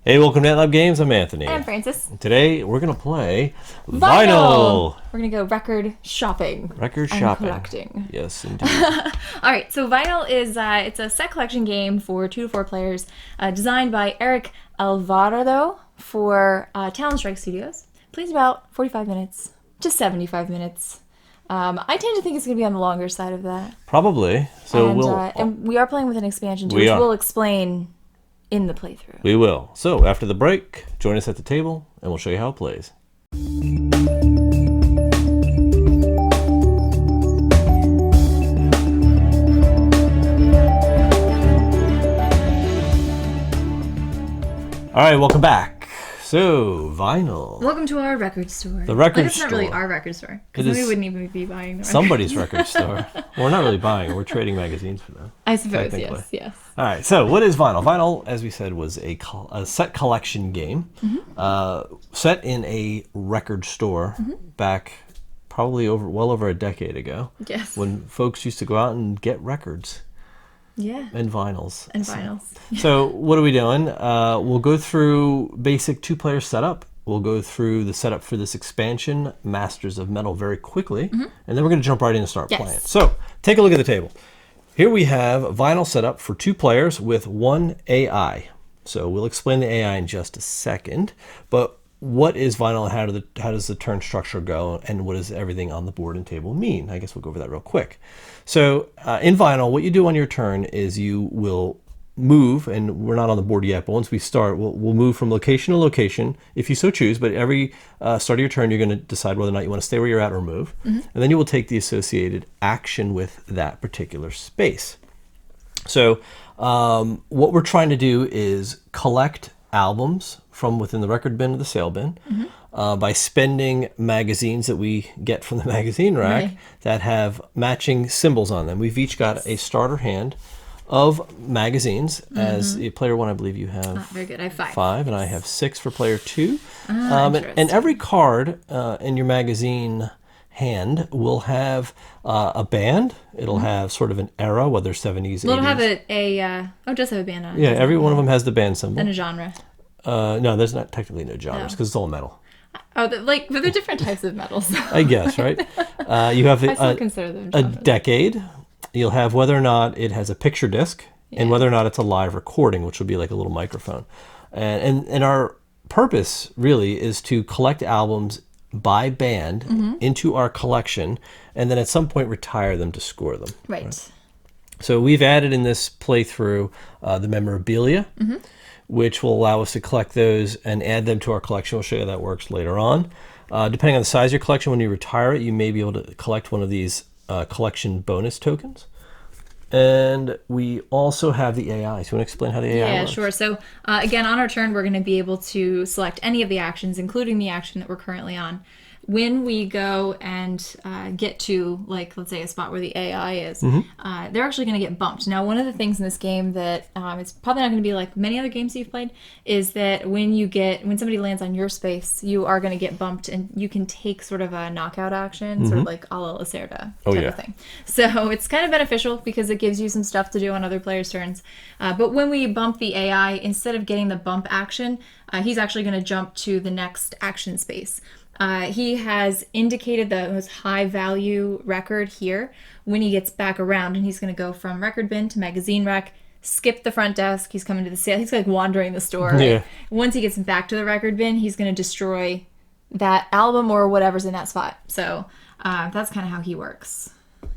Hey, welcome to Lab Games. I'm Anthony. I'm Francis. Today we're gonna play Vinyl. We're gonna go record shopping. Record and shopping. collecting. Yes, indeed. All right. So Vinyl is it's a set collection game for 2 to 4 players, designed by Eric Alvarado for Talon Strike Studios. Plays about 45 minutes to 75 minutes. I tend to think it's going to be on the longer side of that. Probably. So and we are playing with an expansion too, which we'll explain in the playthrough. We will. So after the break, join us at the table, and we'll show you how it plays. All right, welcome back. So, Vinyl. Welcome to our record store. The record It's store. not really our record store, because then we wouldn't even be buying the record. Somebody's record store. We're not really buying it. We're trading magazines for them. I suppose, yes. All right, so what is Vinyl? Vinyl, as we said, was a set collection game set in a record store back probably well over a decade ago. Yes. When folks used to go out and get records. Yeah. And vinyls. So what are we doing? We'll go through basic 2-player setup. We'll go through the setup for this expansion, Masters of Metal, very quickly. And then we're going to jump right in and start playing. So take a look at the table. Here we have Vinyl set up for 2 players with 1 AI. So we'll explain the AI in just a second. But what is Vinyl? How does the turn structure go? And what does everything on the board and table mean? I guess we'll go over that real quick. So in Vinyl, what you do on your turn is you will move, and we're not on the board yet, but once we start, we'll move from location to location, if you so choose, but every start of your turn, you're going to decide whether or not you want to stay where you're at or move. And then you will take the associated action with that particular space. So what we're trying to do is collect albums from within the record bin or the sale bin by spending magazines that we get from the magazine rack that have matching symbols on them. We've each got a starter hand of magazines. As player 1, I believe you have very good. I have 5. 5, and I have 6 for player 2. And every card in your magazine hand will have a band. It'll have sort of an era, whether 70s, 80s. It'll have it does have a band on it. Yeah, every one of them has the band symbol. And a genre. No, there's not technically no genres because it's all metal. Oh, but they're different types of metals. I guess, right? You have I still consider them a genres. decade. You'll have whether or not it has a picture disc and whether or not it's a live recording, which would be like a little microphone. And our purpose really is to collect albums by band into our collection, and then at some point retire them to score them. Right. So we've added in this playthrough the memorabilia, which will allow us to collect those and add them to our collection. We'll show you how that works later on. Depending on the size of your collection, when you retire it, you may be able to collect one of these collection bonus tokens. And we also have the AI. So you want to explain how the AI works? Yeah, sure. So again, on our turn, we're going to be able to select any of the actions, including the action that we're currently on. When we go and get to, like, let's say a spot where the AI is, they're actually going to get bumped. Now, one of the things in this game that it's probably not going to be like many other games you've played is that when somebody lands on your space, you are going to get bumped, and you can take sort of a knockout action, sort of like a la Lacerda type of thing. So it's kind of beneficial because it gives you some stuff to do on other players' turns. But when we bump the AI, instead of getting the bump action, he's actually going to jump to the next action space. He has indicated the most high value record here when he gets back around, and he's going to go from record bin to magazine rack, skip the front desk. He's coming to the sale. He's like wandering the store. Right? Once he gets back to the record bin, he's going to destroy that album or whatever's in that spot. So that's kind of how he works. I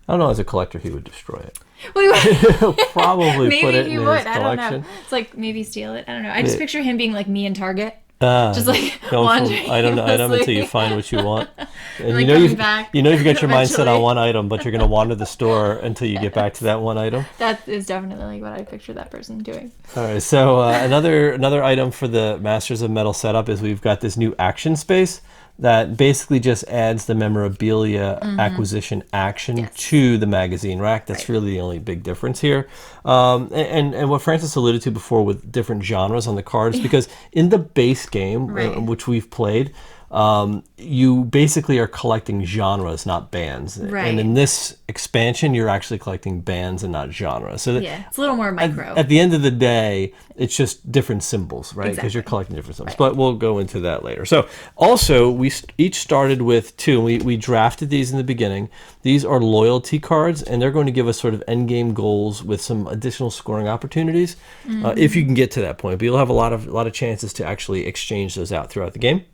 don't know, as a collector, he would destroy it. Well, He'll probably maybe put it he in would. his I don't collection. know. It's like maybe steal it. I don't know. I just picture him being like me in Target. Just like going wandering from item to item aimlessly. until you find what you want. And Like you know coming back you've got your mindset eventually. on one item, but you're going to wander the store until you get back to that one item. That is definitely like what I picture that person doing. All right, so another item for the Masters of Metal setup is we've got this new action space that basically just adds the memorabilia acquisition action to the magazine rack. That's really the only big difference here. And what Francis alluded to before with different genres on the cards, because in the base game, which we've played, you basically are collecting genres, not bands. Right. And in this expansion, you're actually collecting bands and not genres. So Yeah, it's a little more micro. at the end of the day, it's just different symbols, right? Because you're Exactly. collecting different symbols. But we'll go into that later. So also, we each started with 2. We drafted these in the beginning. These are loyalty cards, and they're going to give us sort of end game goals with some additional scoring opportunities, if you can get to that point. But you'll have a lot of chances to actually exchange those out throughout the game.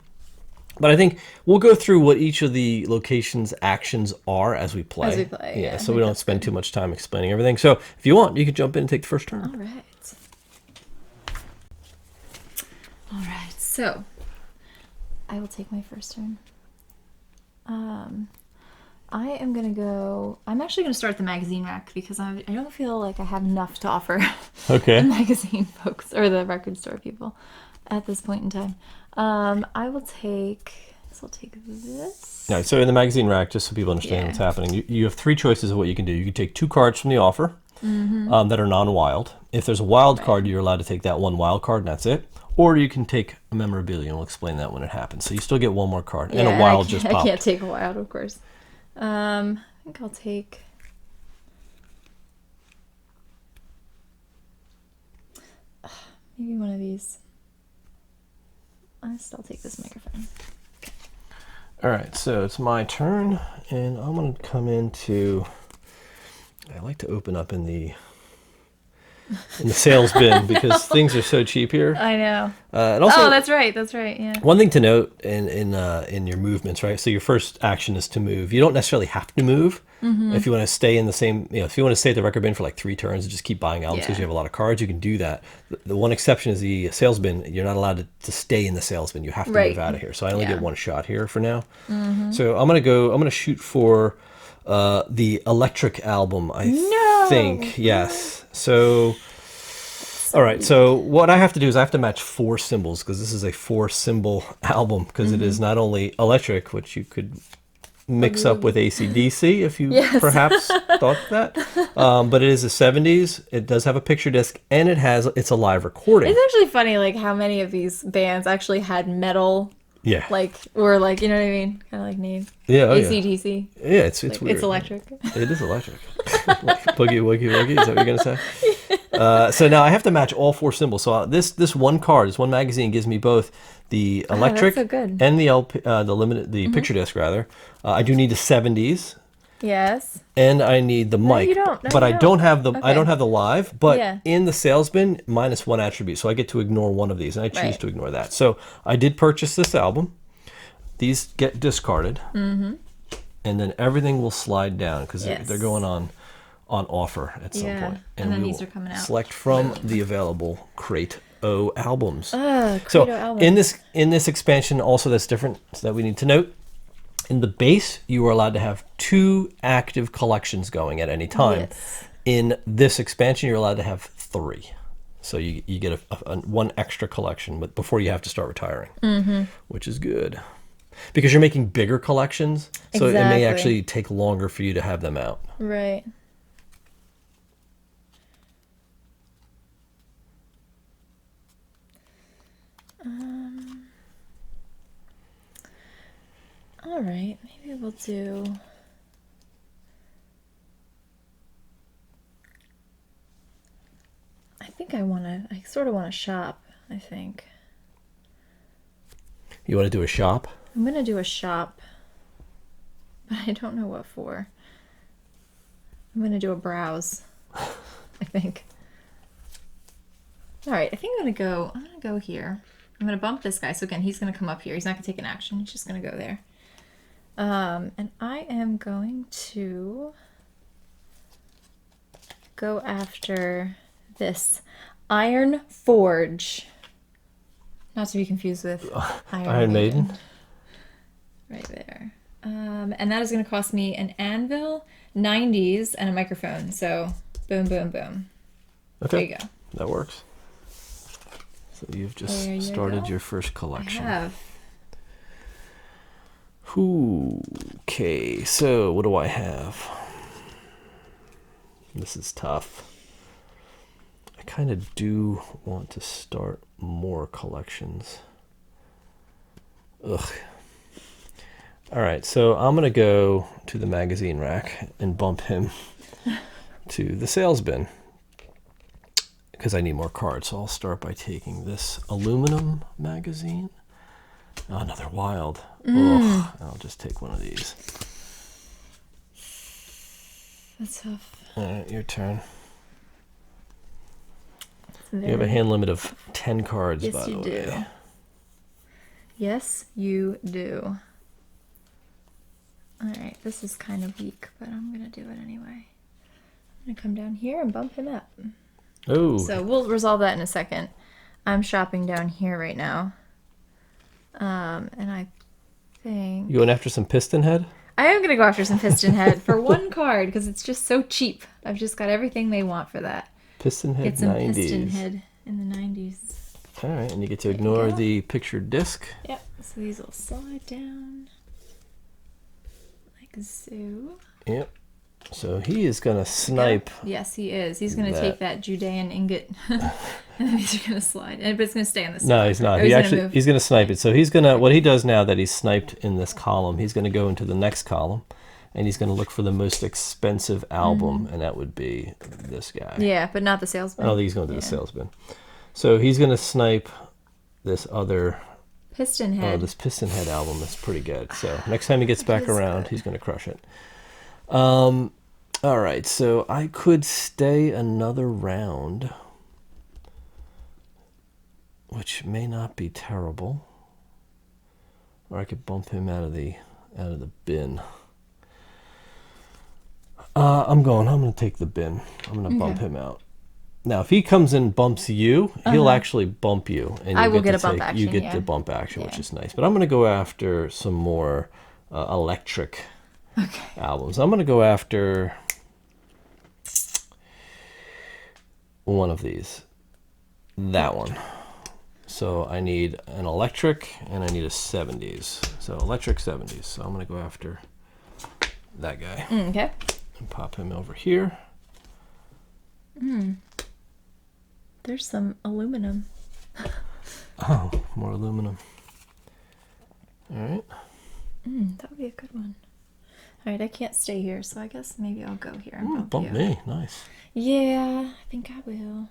But I think we'll go through what each of the locations' actions are as we play. As we play, yeah, so we don't spend too much time explaining everything. So if you want, you can jump in and take the first turn. All right. All right. So I will take my first turn. I am gonna go. I'm actually gonna start the magazine rack because I don't feel like I have enough to offer Okay. the magazine folks or the record store people at this point in time. I will take. So I'll take this. All right, so in the magazine rack, just so people understand what's happening, you have 3 choices of what you can do. You can take 2 cards from the offer that are non-wild. If there's a wild card, you're allowed to take that 1 wild card, and that's it. Or you can take a memorabilia, and we'll explain that when it happens. So you still get 1 more card, and a wild just popped. I can't take a wild, of course. I think I'll take. Maybe one of these. I'll still take this microphone. All right, so it's my turn, and I'm going to come into. I like to open up in the sales bin because things are so cheap here. I know. And also, that's right. That's right. Yeah. one thing to note in your movements, right? So your first action is to move. You don't necessarily have to move. If you want to stay in the same, if you want to stay at the record bin for like 3 turns and just keep buying albums because you have a lot of cards, you can do that. The one exception is the sales bin. You're not allowed to stay in the sales bin. You have to move out of here. So I only get 1 shot here for now. So I'm gonna shoot for the Electric album. I think yes. So. All right, so what I have to do is I have to match 4 symbols because this is a 4-symbol album because it is not only electric, which you could mix up with AC/DC if you perhaps thought that, but it is a 70s. It does have a picture disc and it's a live recording. It's actually funny, like how many of these bands actually had metal. Yeah. Or you know what I mean? Kind of like name. Yeah. AC/DC. Yeah, it's weird. It's electric. It is electric. Like boogie woogie woogie. Is that what you're gonna say? So now I have to match all 4 symbols. So this 1 card, this 1 magazine, gives me both the electric that's so good. and the LP, the picture disc rather. I do need the 70s. Yes. And I need the mic. you don't. No, but you I don't have the Okay. the live. But Yeah. in the sales bin, -1 attribute, so I get to ignore one of these, and I choose Right. to ignore that. So I did purchase this album. These get discarded, and then everything will slide down because they're going on offer at some point. And then we these will are coming out. Select from the available Crate O albums. So in this expansion, also that's different that we need to note. In the base, you are allowed to have 2 active collections going at any time. Yes. In this expansion, you're allowed to have 3. So you get a 1 extra collection before you have to start retiring, which is good. Because you're making bigger collections, so it may actually take longer for you to have them out. Right. All right, maybe we'll do. I sort of want to shop, I think. You want to do a shop? I'm going to do a shop, but I don't know what for. I'm going to do a browse, I think. All right, I think I'm going to go here. I'm going to bump this guy. So again, he's going to come up here. He's not going to take an action. He's just going to go there. And I am going to go after this Iron Forge. Not to be confused with Iron Maiden. Right there. And that is going to cost me an anvil, 90s, and a microphone. So boom, boom, boom. Okay. There you go. That works. So you've just started your first collection. I have. Okay, so what do I have? This is tough. I kind of do want to start more collections. Ugh. All right, so I'm going to go to the magazine rack and bump him to the sales bin because I need more cards. So I'll start by taking this aluminum magazine. Oh, another wild. Ugh, I'll just take one of these. That's tough. All right, your turn. You have a hand limit of 10 cards, Yes, by the you way. do. Yes, you do. All right, this is kind of weak, but I'm going to do it anyway. I'm going to come down here and bump him up. Oh. So we'll resolve that in a second. I'm shopping down here right now. And I think... You going after some piston head? I am going to go after some piston head for one card because it's just so cheap. I've just got everything they want for that. Piston head Get some 90s. piston head in the 90s. All right, and you get to ignore the pictured disc. Yep, so these will slide down like so. Yep. So he is going to snipe. Yep. Yes, he is. He's going to take that Judean ingot. And these are going to slide. But it's going to stay on this side. No, he's not. He's going to snipe it. So he's going to, what he does now that he's sniped in this column, he's going to go into the next column and he's going to look for the most expensive album, and that would be this guy. Yeah, but not the salesman. I don't think he's going to the salesman. So he's going to snipe this other piston head. Oh, this piston head album is pretty good. So next time he gets back around, he's going to crush it. All right, so I could stay another round, which may not be terrible, or I could bump him out of the bin. I'm going to take the bin. I'm going to bump him out. Now, if he comes and bumps you, he'll actually bump you, and I will get a bump action. You get the bump action, which is nice. But I'm going to go after some more electric albums. I'm going to go after one of these. That one. So I need an electric and I need a 70s. So electric 70s. So I'm going to go after that guy. Okay. And pop him over here. There's some aluminum. Oh, more aluminum. All right. That would be a good one. All right, I can't stay here, so I guess maybe I'll go here and Bump you. me. Nice. Yeah, I think I will.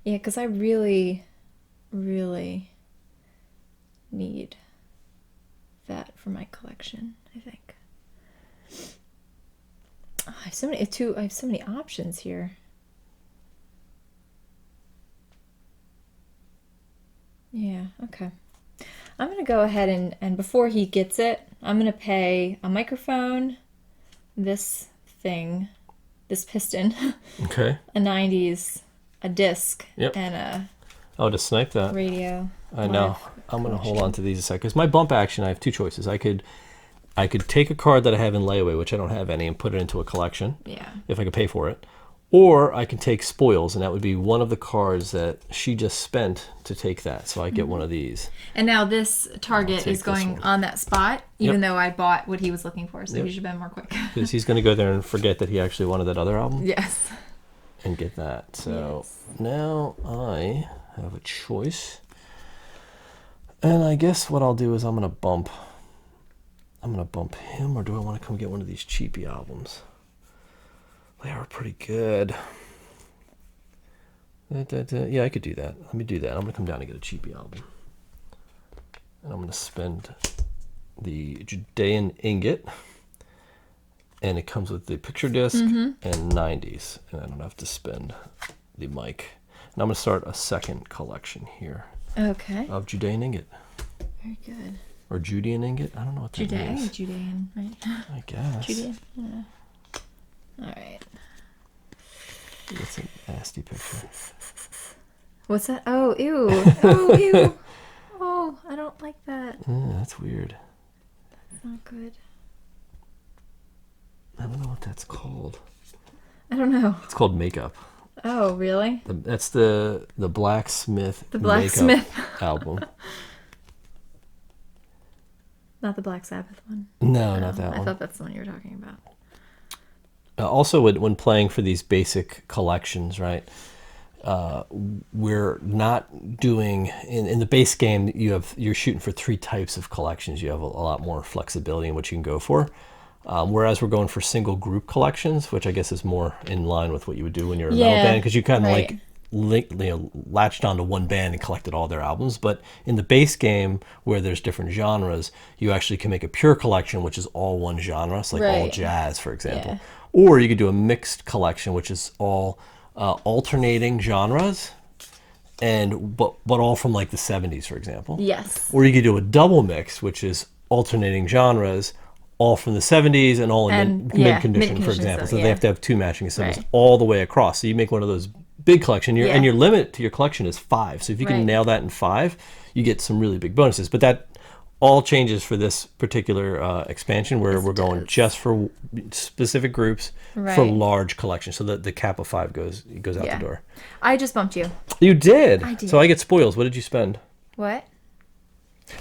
Yeah, because I really, really need that for my collection, I think. Oh, I have so many options here. Yeah, okay. I'm going to go ahead and before he gets it, I'm going to pay a microphone, this thing, this piston, Okay. a 90s, a disc, Yep. and a Oh, to snipe that. radio. I know. I'm going to hold on to these a second. Because my bump action, I have two choices. I could take a card that I have in layaway, which I don't have any, and put it into a collection. Yeah. If I could pay for it. Or I can take spoils, and that would be one of the cards that she just spent to take that. So I get one of these. And now this target is going on that spot, even though I bought what he was looking for, so he should have been more quick. Because he's going to go there and forget that he actually wanted that other album. Yes. And get that. So now I have a choice. And I guess what I'll do is I'm going to bump him, or do I want to come get one of these cheapy albums? They are pretty good. Yeah, I could do that. Let me do that. I'm going to come down and get a cheapy album. And I'm going to spend the Judean ingot. And it comes with the picture disc and 90s. And I don't have to spend the mic. And I'm going to start a second collection here. Okay. Of Judean ingot. Very good. Or Judean ingot? I don't know what that means. Judean, right? I guess. Judean? I don't know. All right. That's a nasty picture. What's that? Oh, ew. Oh, ew. Oh, I don't like that. Yeah, that's weird. That's not good. I don't know what that's called. I don't know. It's called makeup. Oh, really? That's the Blacksmith. The Blacksmith album. Not the Black Sabbath one. No, not that one. I thought that's the one you were talking about. Also, when playing for these basic collections, right? we're not doing in the base game. You're shooting for 3 types of collections. You have a lot more flexibility in what you can go for. Whereas we're going for single group collections, which I guess is more in line with what you would do when you're a metal band, because you kind of right. latched onto one band and collected all their albums. But in the base game, where there's different genres, you actually can make a pure collection, which is all one genre, so like all Right. jazz, for example. Yeah. Or you could do a mixed collection, which is all alternating genres, but all from like the 70s, for example. Yes. Or you could do a double mix, which is alternating genres, all from the 70s and all in And, mid yeah, condition, for mid-condition, example. so, So they yeah. have to have 2 matching assemblies Right. all the way across. So you make one of those big collection, Yeah. and your limit to your collection is 5. So if you can Right. nail that in 5, you get some really big bonuses. But that all changes for this particular expansion, where we're going just for specific groups for Right. large collections. So the cap of 5 goes out Yeah. the door. I just bumped you. You did. I did. So I get spoils. What did you spend? What?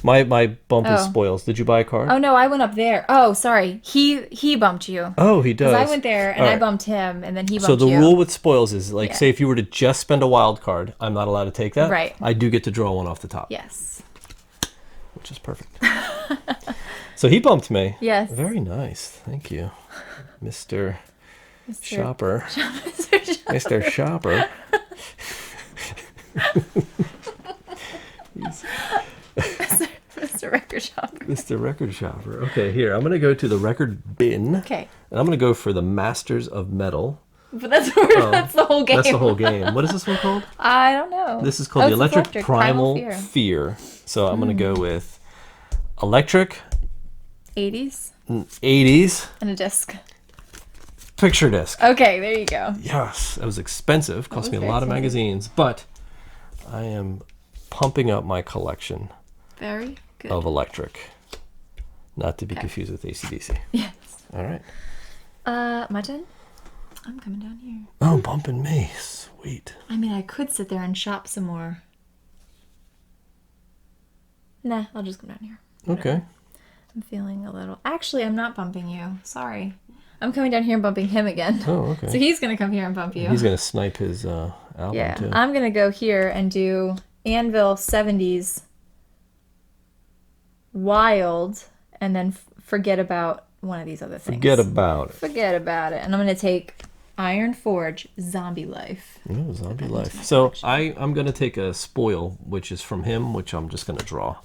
My bump is Oh. spoils. Did you buy a card? Oh no, I went up there. Oh, sorry. He bumped you. Oh, he does. Because I went there and All I right. bumped him, and then he bumped So the you. rule with spoils is like, Yeah. say if you were to just spend a wild card, I'm not allowed to take that. Right. I do get to draw one off the top, Yes. which is perfect. So he bumped me. Yes. Very nice. Thank you, Mr. Mr. Shopper. Mr. Mr. Shopper. Mr. Record Shopper. Mr. Record Shopper. Okay, here. I'm going to go to the record bin. Okay. And I'm going to go for the Masters of Metal. But that's that's the whole game. That's the whole game. What is this one called? I don't know. This is called the it's Electric Primal Fear. Fear. So I'm going to go with Electric 80s 80s and a disc. picture disc. Okay, there you go. Yes, that was expensive. Cost me was a very lot of expensive. magazines, but I am pumping up my collection Very good. of Electric. Not to be Okay. confused with AC/DC. Yes. All right. My turn? I'm coming down here. Oh, bumping me. Sweet. I mean, I could sit there and shop some more. Nah, I'll just come down here. Okay. I'm feeling a little... Actually, I'm not bumping you. Sorry. I'm coming down here and bumping him again. Oh, okay. So he's going to come here and bump you. He's going to snipe his album, Yeah, too. I'm going to go here and do Anvil 70s Wild, and then forget about one of these other things. Forget about it. Forget about it. And I'm going to take Iron Forge Zombie Life. Oh, zombie life. So I'm going to take a spoil, which is from him, which I'm just going to draw.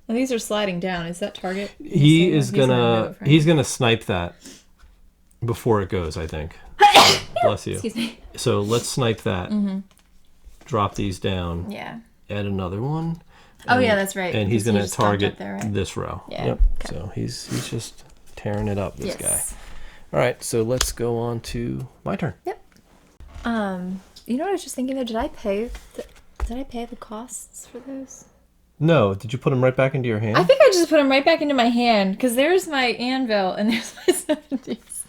Now these are sliding down. Is that target? He's gonna gonna snipe that before it goes, I think. Bless you. Excuse me. So let's snipe that. Drop these down. Yeah. Add another one. Oh yeah, that's right. And he's because he gonna just bumped target up there, right? this row. Yeah. Yep. Okay. So he's just tearing it up. This Yes. guy. All right. So let's go on to my turn. Yep. You know what I was just thinking though? Did I pay the costs for those? No. Did you put them right back into your hand? I think I just put them right back into my hand because there's my anvil and there's my 70s.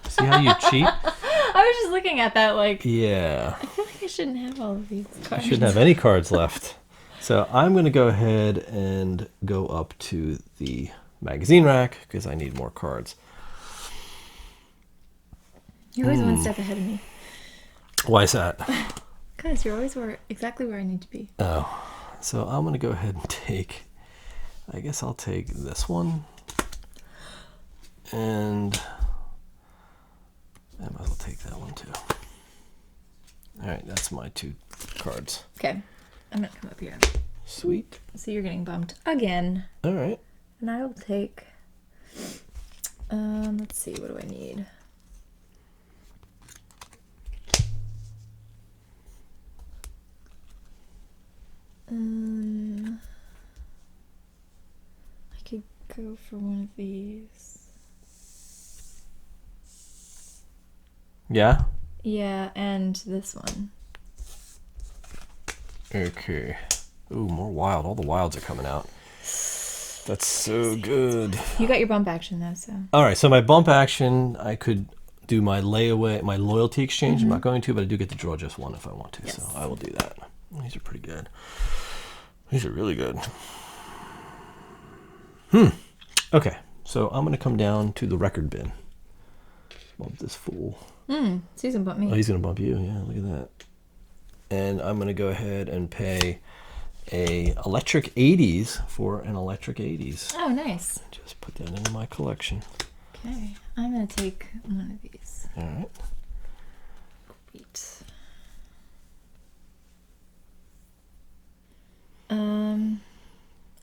See how you cheat? I was just looking at that like, Yeah. I feel like I shouldn't have all of these cards. You shouldn't have any cards left. So I'm going to go ahead and go up to the magazine rack because I need more cards. You're always one step ahead of me. Why is that? Guys, you're always exactly where I need to be. Oh, so I'm going to go ahead and take, I guess I'll take this one. And I might as well take that one too. All right, that's my 2 cards. Okay, I'm gonna come up here. Sweet. So you're getting bumped again, All right. and I will take. Let's see, what do I need? I could go for one of these. Yeah? Yeah, and this one. Okay. Ooh, more wild. All the wilds are coming out. That's so good. You got your bump action though, so. All right, so my bump action, I could do my layaway, my loyalty exchange. I'm not going to, but I do get to draw just one if I want to, so I will do that. These are pretty good. These are really good. Okay, so I'm going to come down to the record bin. Bump this fool. So he's gonna bump me. Oh, he's going to bump you. Yeah, look at that. And I'm going to go ahead and pay a electric 80s for an electric 80s. Oh, nice. Just put that into my collection. Okay, I'm gonna take one of these. All right. Great.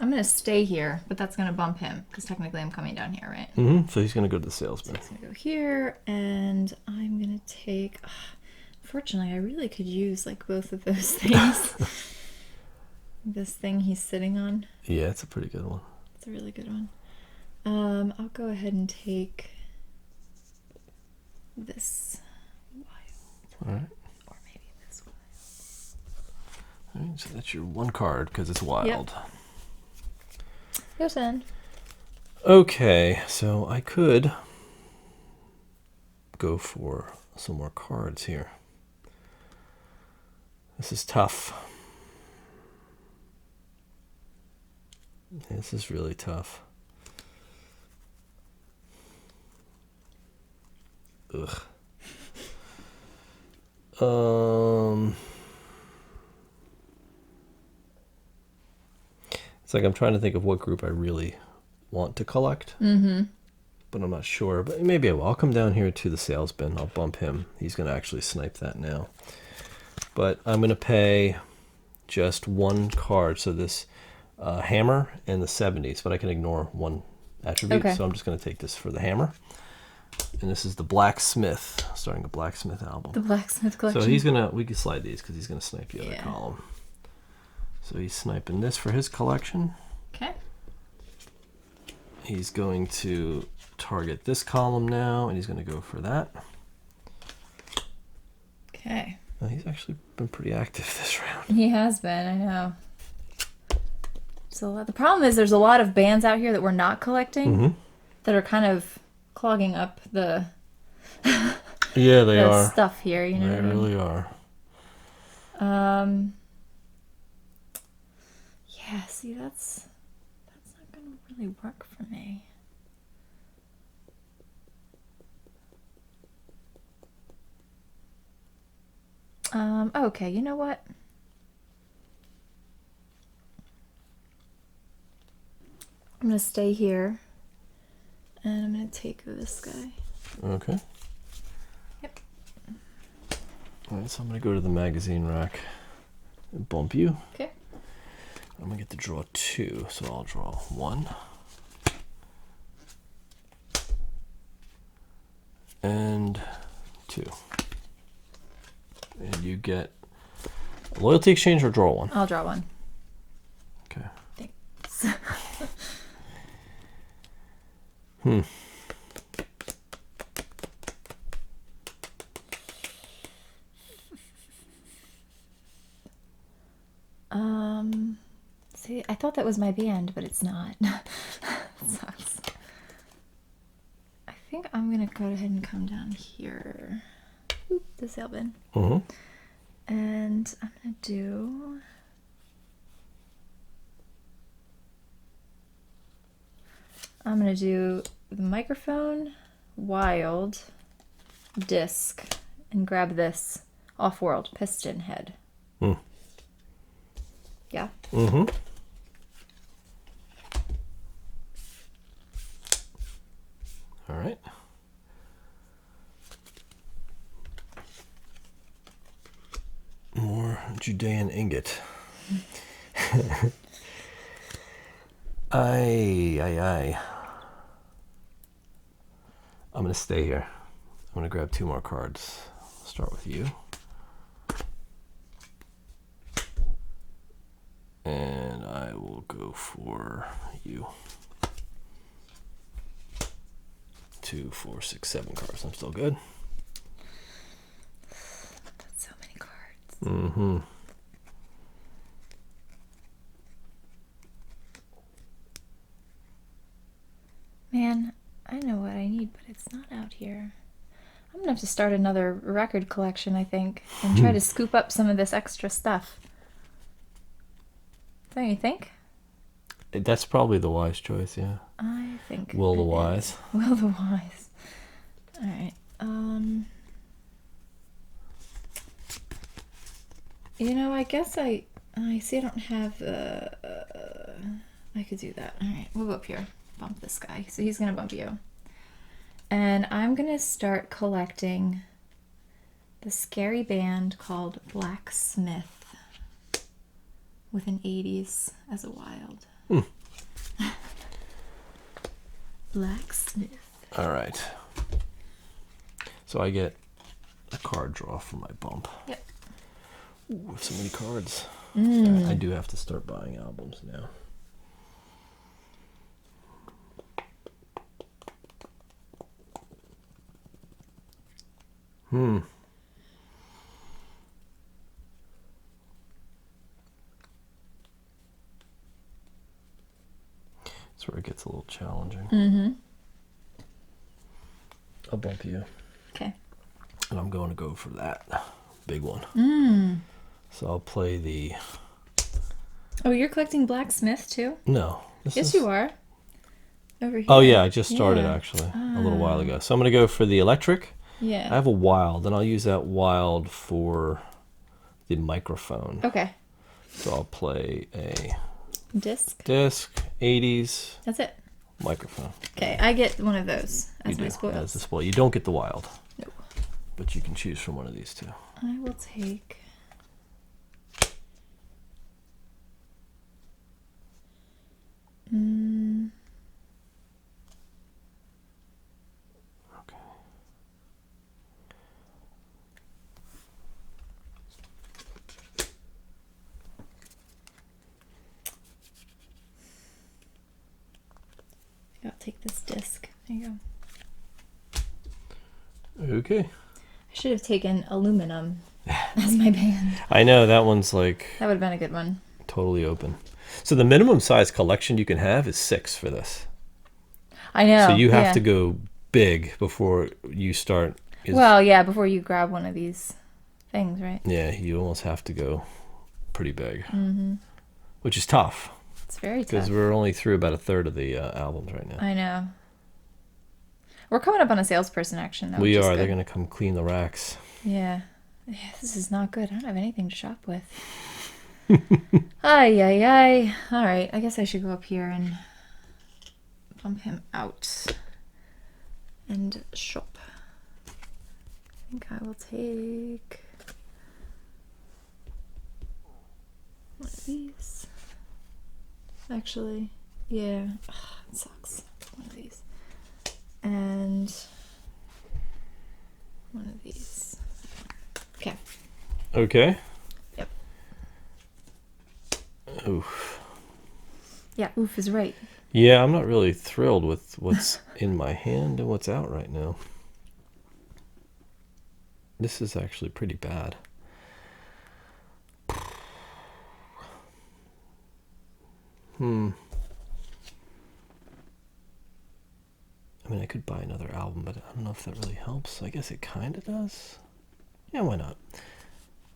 I'm gonna stay here, but that's gonna bump him because technically I'm coming down here, right? Mm-hmm. So he's going to go to the salesman. So he's gonna go here, and I'm gonna take. Fortunately, I really could use like both of those things. This thing he's sitting on. Yeah, it's a pretty good one. It's a really good one. I'll go ahead and take this wild. All right. Or maybe this wild. All right, so that's your one card because it's wild. Yep. Go send. Okay, so I could go for some more cards here. This is tough. This is really tough. Ugh. It's like I'm trying to think of what group I really want to collect. Mm-hmm. But I'm not sure. But maybe I will. I'll come down here to the sales bin. I'll bump him. He's going to actually snipe that now. But I'm going to pay just one card. So this hammer and the 70s. But I can ignore one attribute. Okay. So I'm just going to take this for the hammer. And this is the Blacksmith, starting the Blacksmith album. The Blacksmith collection. So he's going to, we can slide these because he's going to snipe the other Yeah. column. So he's sniping this for his collection. Okay. He's going to target this column now, and he's going to go for that. Okay. Now, he's actually been pretty active this round. He has been, I know. So the problem is there's a lot of bands out here that we're not collecting that are kind of clogging up the Yeah, they are. stuff here, you know. They what I mean? really are. Yeah, see that's not gonna really work for me. Okay, you know what? I'm gonna stay here and I'm gonna take this guy. Okay. Yep. All right, so I'm going to go to the magazine rack and bump you. Okay. I'm going to get to draw 2, so I'll draw 1. And 2. And you get a loyalty exchange or draw 1? I'll draw 1. Okay. Thanks. See, I thought that was my band, but it's not. It sucks. I think I'm gonna go ahead and come down here. Oop, the sale bin. And I'm gonna do. The microphone, wild, disc, and grab this off-world piston head. Yeah. All right. More Judean ingot. Aye. I'm going to stay here. I'm going to grab 2 more cards. I'll start with you. And I will go for you. 2, 4, 6, 7 cards. I'm still good. That's so many cards. Man, I know what I need, but it's not out here. I'm gonna have to start another record collection, I think, and try to scoop up some of this extra stuff. Don't you think? That's probably the wise choice, yeah. I think. Will the it wise. is. Will the wise. All right. You know, I guess I see I don't have, I could do that. All right, we'll go up here. Bump this guy. So he's going to bump you. And I'm going to start collecting the scary band called Blacksmith with an 80s as a wild. Blacksmith. All right. So I get a card draw for my bump. Yep. Ooh, so many cards. I do have to start buying albums now. That's where it gets a little challenging. I'll bump you. Okay. And I'm going to go for that big one. So I'll play the... Oh, you're collecting Blacksmith too? No. Yes, you are. Over here. Oh, yeah. I just started, Yeah. actually, a little while ago. So I'm going to go for the electric. Yeah. I have a wild, and I'll use that wild for the microphone. Okay. So I'll play a Disc. 80s That's it. microphone. Okay, I get one of those as my spoils. As the spoil. You don't get the wild. Nope. But you can choose from one of these two. I will take... Okay. I'll take this disc. There you go. Okay. I should have taken aluminum as my band. I know, that one's like That would have been a good one. totally open. So the minimum size collection you can have is 6 for this. I know. So you have yeah. to go big before you start. Well, yeah, before you grab one of these things, right? Yeah, you almost have to go pretty big. Which is tough. It's very tough. Because we're only through about a third of the albums right now. I know. We're coming up on a salesperson action, though. We which is are. good. They're going to come clean the racks. Yeah. This is not good. I don't have anything to shop with. Ay, ay, ay. All right. I guess I should go up here and bump him out and shop. I think I will take one of these. Actually, yeah. Ugh, it sucks. One of these. And one of these. Okay. Okay. Yep. Oof. Yeah, oof is right. Yeah, I'm not really thrilled with what's in my hand and what's out right now. This is actually pretty bad. I mean, I could buy another album, but I don't know if that really helps. I guess it kind of does. Yeah, why not?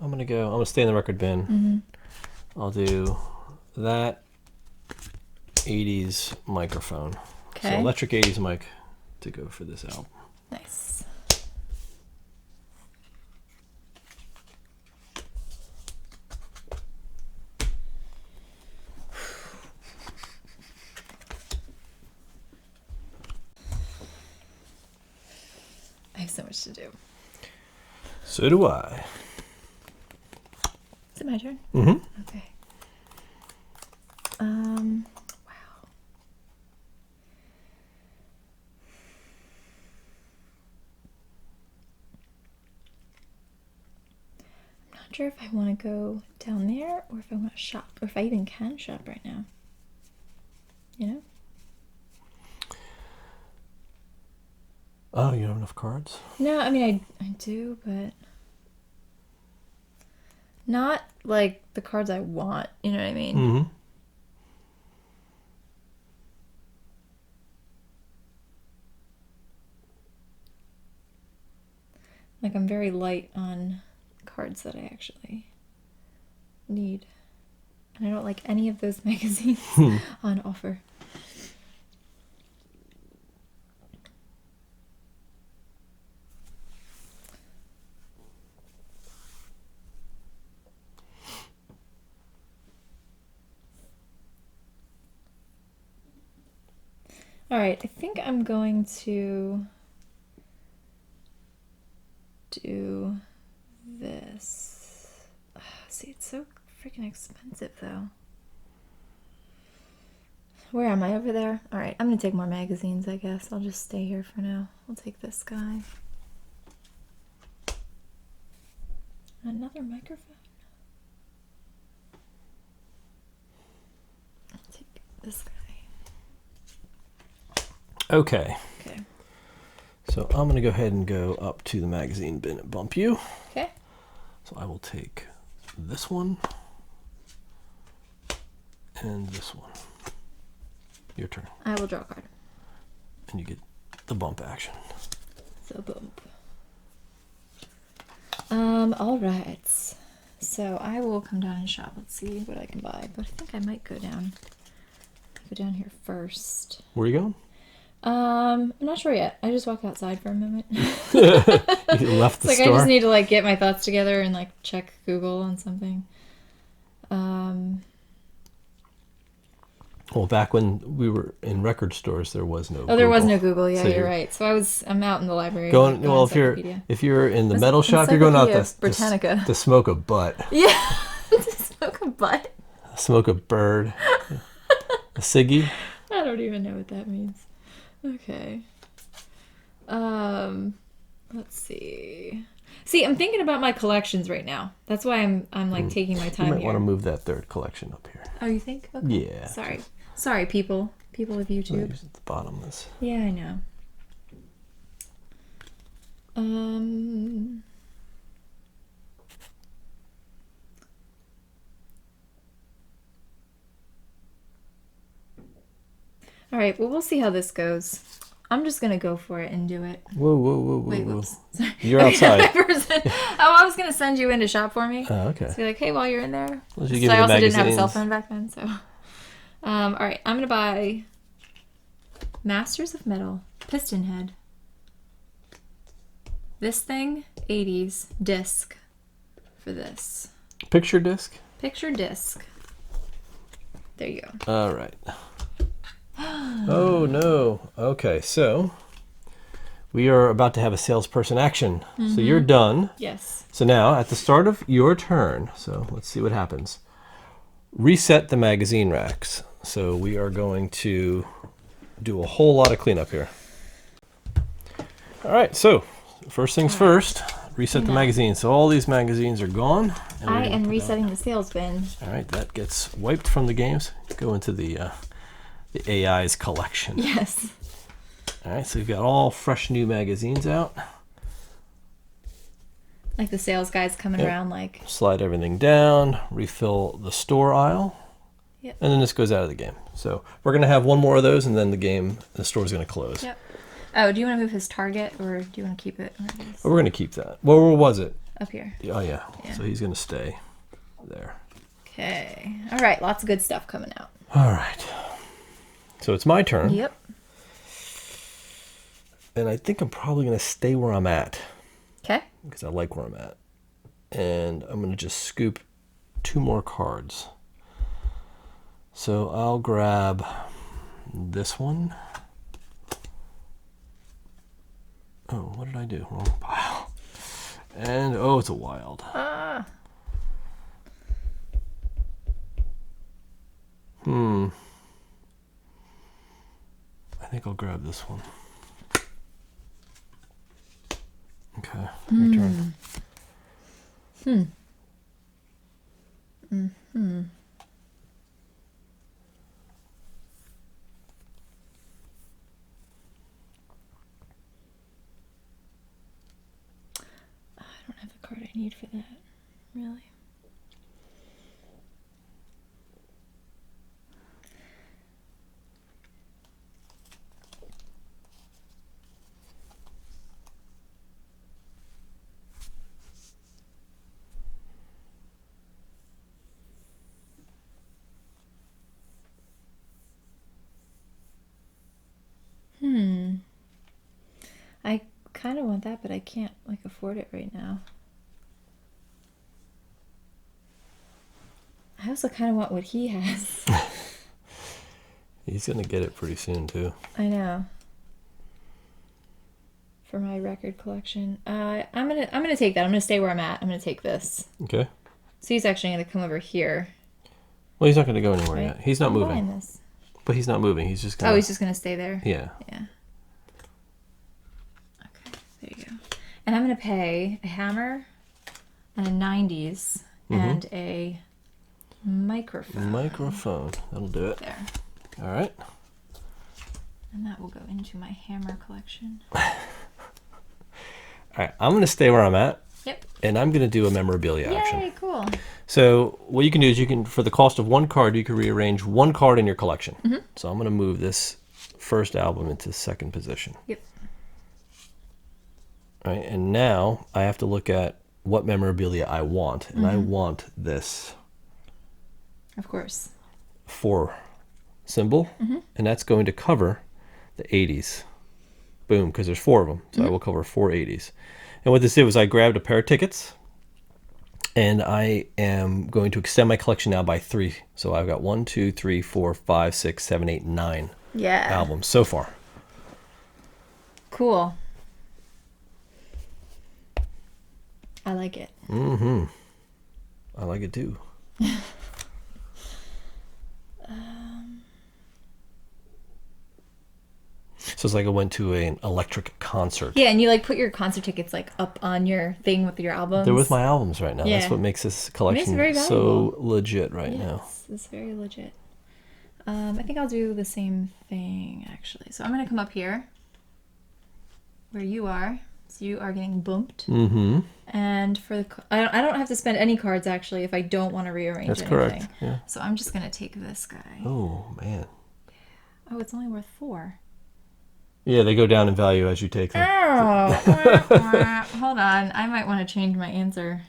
I'm going to stay in the record bin. I'll do that 80s microphone. Okay. So electric 80s mic to go for this album. Nice. I have so much to do. So do I. Is it my turn? Mm-hmm. Okay. Wow. I'm not sure if I want to go down there or if I want to shop or if I even can shop right now. You know? Oh, you don't have enough cards? No, I mean, I do, but not like the cards I want. You know what I mean? Mm-hmm. Like, I'm very light on cards that I actually need. And I don't like any of those magazines on offer. All right, I think I'm going to do this. See, it's so freaking expensive though. Where am I? Over there? All right, I'm gonna take more magazines, I guess. I'll just stay here for now. I'll take this guy. Another microphone. I'll take this guy. Okay. Okay. So I'm going to go ahead and go up to the magazine bin and bump you. Okay. So I will take this one and this one. Your turn. I will draw a card. And you get the bump action. So bump. All right. So I will come down and shop. Let's see what I can buy. But I think I might go down here first. Where are you going? I'm not sure yet. I just walked outside for a moment. You left the It's like store? I just need to like get my thoughts together and like check Google on something. Well, back when we were in record stores, there was no. Oh, there was Google. no Google. Yeah, So you're right. So I'm out in the library. Going like, well. Encyclopedia. If you're in the metal shop, you're going out Encyclopedia to Britannica. to smoke a butt, Yeah, to smoke a butt. smoke a bird, a ciggy. I don't even know what that means. Okay. Let's see. See, I'm thinking about my collections right now. That's why I'm like taking my You time might here. want to move that third collection up here. Oh, you think? Okay. Yeah. Sorry, people of YouTube. At the bottom is. Yeah, I know. All right, well, we'll see how this goes. I'm just gonna go for it and do it. Whoa, whoa, whoa, whoa, Wait, whoa. whoops. Sorry. You're outside. I was gonna send you in to shop for me. Oh, okay. So be like, hey, while you're in there. Well, you So give I me the also didn't have a cell magazines. phone back then, so. All right, I'm gonna buy Masters of Metal Piston Head. This thing, 80s disc for this. Picture disc. Picture disc. There you go. All right. Oh no. Okay, so we are about to have a salesperson action. So you're done. Yes. So now at the start of your turn, so let's see what happens. Reset the magazine racks. So we are going to do a whole lot of cleanup here. All right, so first things first, reset the magazine. So all these magazines are gone. and we're I gonna am put resetting the sales bin. All right, that gets wiped from the games. Go into the AI's collection. Yes. All right, so we've got all fresh new magazines out. Like the sales guys coming Yep. around like, Slide everything down, refill the store aisle, Yep. and then this goes out of the game. So we're gonna have one more of those, and then the store's gonna close. yep. Oh, do you want to move his target or do you want to keep it where it is? But we're gonna keep that. Well, where was it? Up here? Oh yeah. Yeah. So he's gonna stay there. Okay. All right. Lots of good stuff coming out. All right. So it's my turn, Yep. and I think I'm probably gonna stay where I'm at Okay. because I like where I'm at, and I'm gonna just scoop 2 more cards. So I'll grab this one. Oh, what did I do? Wrong pile. And oh, it's a wild. Ah. I think I'll grab this one. Okay, your turn. I don't have the card I need for that. Really? I kind of want that, but I can't like afford it right now. I also kind of want what he has. He's gonna get it pretty soon too. I know. For my record collection, I'm gonna take that. I'm gonna stay where I'm at. I'm gonna take this. Okay. So he's actually gonna come over here. Well, he's not gonna go anywhere Right? yet. He's not I'm moving. buying this. But he's not moving. He's just gonna. Oh, he's just gonna stay there. Yeah. Yeah. Okay, there you go. And I'm gonna pay a hammer and a 90s and a microphone. Microphone. That'll do it. There. All right. And that will go into my hammer collection. All right. I'm gonna stay where I'm at. Yep. And I'm gonna do a memorabilia action. Yay, cool. So what you can do is you can, for the cost of one card, you can rearrange one card in your collection. So I'm gonna move this first album into second position. Yep. All right. And now I have to look at what memorabilia I want, and I want this Of course. 4 symbol, and that's going to cover the 80s. Boom, because there's 4 of them, so I will cover 4 80s. And what this did was I grabbed a pair of tickets, and I am going to extend my collection now by 3. So I've got 1, 2, 3, 4, 5, 6, 7, 8, 9 Yeah. albums so far. Cool. I like it. I like it too. So it's like I went to an electric concert. Yeah, and you like put your concert tickets like up on your thing with your albums. They're with my albums right now. That's Yeah. what makes this collection very so valuable. legit right now. Yes, it's very legit. I think I'll do the same thing actually. So I'm gonna come up here where you are. So you are getting bumped. Mm-hmm. And for the I don't have to spend any cards actually if I don't want to rearrange That's anything. correct. Yeah. So I'm just gonna take this guy. Oh man. Oh, it's only worth 4. Yeah, they go down in value as you take them. Oh, hold on. I might want to change my answer.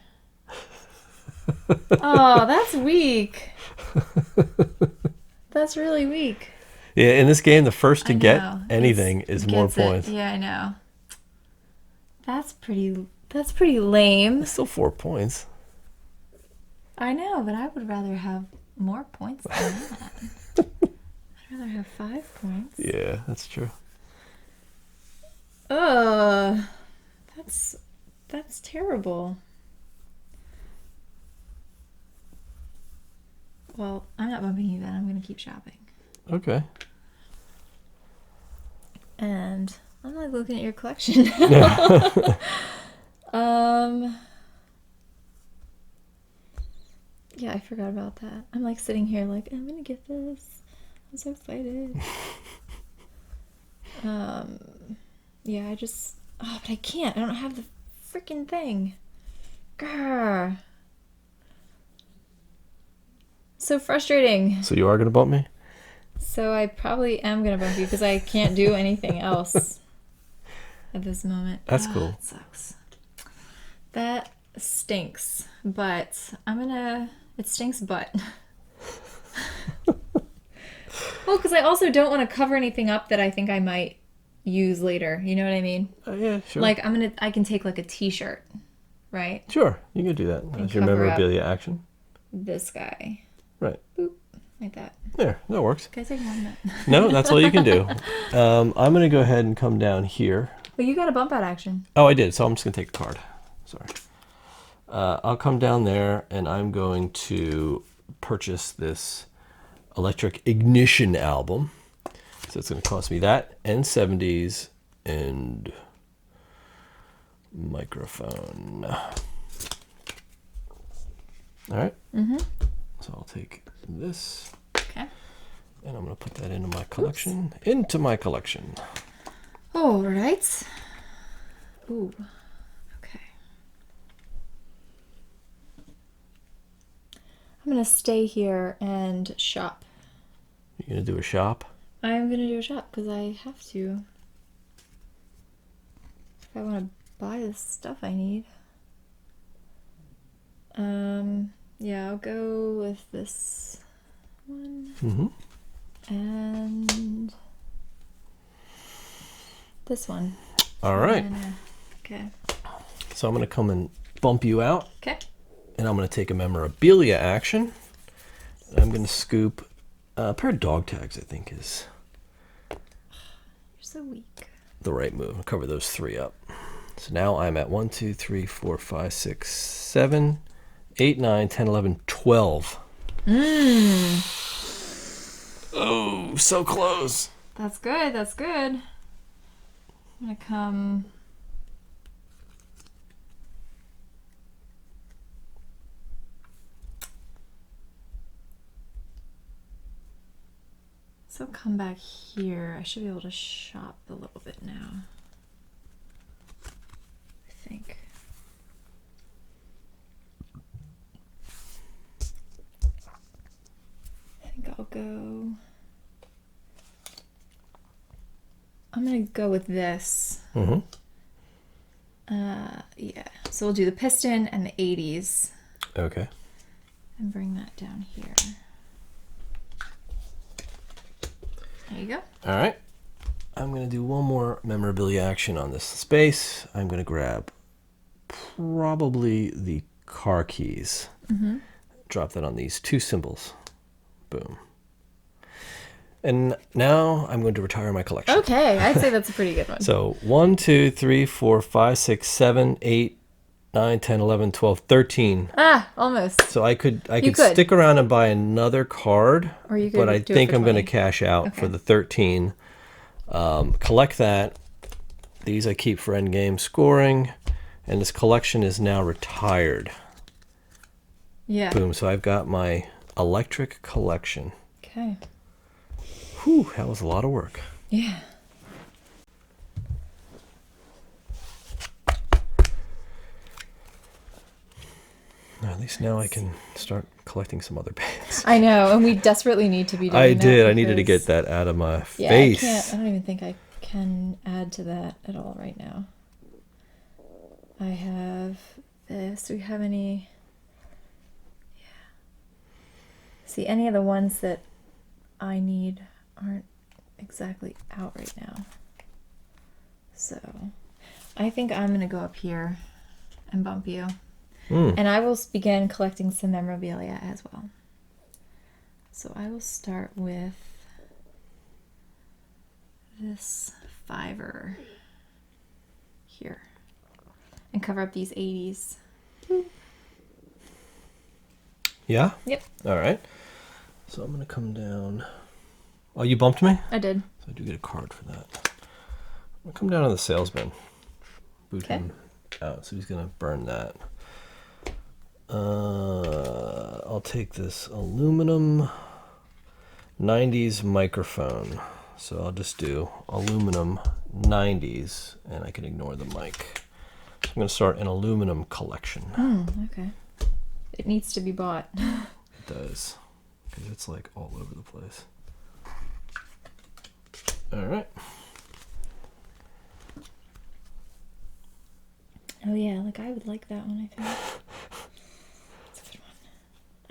Oh, that's weak. That's really weak. Yeah, in this game, the first to I get know. anything is more Gets it. points. Yeah, I know. That's pretty lame. It's still 4 points. I know, but I would rather have more points than that. I'd rather have 5 points. Yeah, that's true. That's terrible. Well, I'm not bumping you then. I'm gonna keep shopping. Okay. And I'm like looking at your collection. Yeah, I forgot about that. I'm like sitting here like, I'm gonna get this. I'm so excited. Yeah, but I can't. I don't have the freaking thing. Grr. So frustrating. So you are going to bump me? So I probably am gonna bump you because I can't do anything else at this moment. That's cool. It sucks. That stinks. But it stinks but. Well, because I also don't want to cover anything up that I think I might use later. You know what I mean? Yeah, sure. Like I can take like a t-shirt, right? Sure, you can do that. That's your cover up. memorabilia action. This guy. Right. Boop. Like that. There, that works. Can I take more than that? No, that's all you can do. I'm going to go ahead and come down here. Well, you got a bump out action. Oh, I did. So I'm just going to take the card. Sorry. I'll come down there and I'm going to purchase this Electric Ignition album. So it's going to cost me that and 70s and microphone. All right. Mm-hmm. So I'll take this. Okay. And I'm going to put that into my collection. Oops. Into my collection. All right. Ooh. Okay. I'm going to stay here and shop. You going to do a shop? I'm going to do a shop because I have to. If I want to buy the stuff I need. Yeah, I'll go with this one. Mm-hmm. And this one. All right. Okay. So I'm going to come and bump you out. Okay. And I'm going to take a memorabilia action. I'm going to scoop A pair of dog tags, I think, is You're so weak. the right move. I'll cover those 3 up. So now I'm at 1, 2, 3, 4, 5, 6, 7, 8, 9, 10, 11, 12. Oh, so close. That's good. That's good. I'm gonna come. So come back here. I should be able to shop a little bit now. I think. I think I'll go. I'm gonna go with this. Mm-hmm. Yeah. So we'll do the piston and the 80s. Okay. And bring that down here. There you go. All right. I'm going to do one more memorabilia action on this space. I'm going to grab probably the car keys. Mm-hmm. Drop that on these 2 symbols. Boom. And now I'm going to retire my collection. Okay, I'd say that's a pretty good one. So 1, 2, 3, 4, 5, 6, 7, 8, 9, 10, 11, 12, 13. Ah, almost. So I could could. stick around and buy another card, Or you could but I do it think for I'm going to 20. cash out Okay. for the 13. Collect that. These I keep for endgame scoring, and this collection is now retired. Yeah. Boom. So I've got my electric collection. Okay. Whew, that was a lot of work. Yeah. At least now I can start collecting some other bands. I know, and we desperately need to be doing I that. did. I needed to because- get that out of my Yeah, face. I don't even think I can add to that at all right now. I have this. Do we have any? Yeah. See, any of the ones that I need aren't exactly out right now. So I think I'm going to go up here and bump you. And I will begin collecting some memorabilia as well. So I will start with this 5er here and cover up these 80s. Yeah? Yep, All right. So I'm going to come down. Oh, you bumped me? I did. So I do get a card for that. I'm going to come down to the salesman. Boot Okay. him out. So he's going to burn that. I'll take this aluminum 90s microphone. So I'll just do aluminum 90s, and I can ignore the mic. So I'm going to start an aluminum collection. Okay. It needs to be bought. It does, because it's like all over the place. All right. Oh yeah, like I would like that one, I think. It's a good one.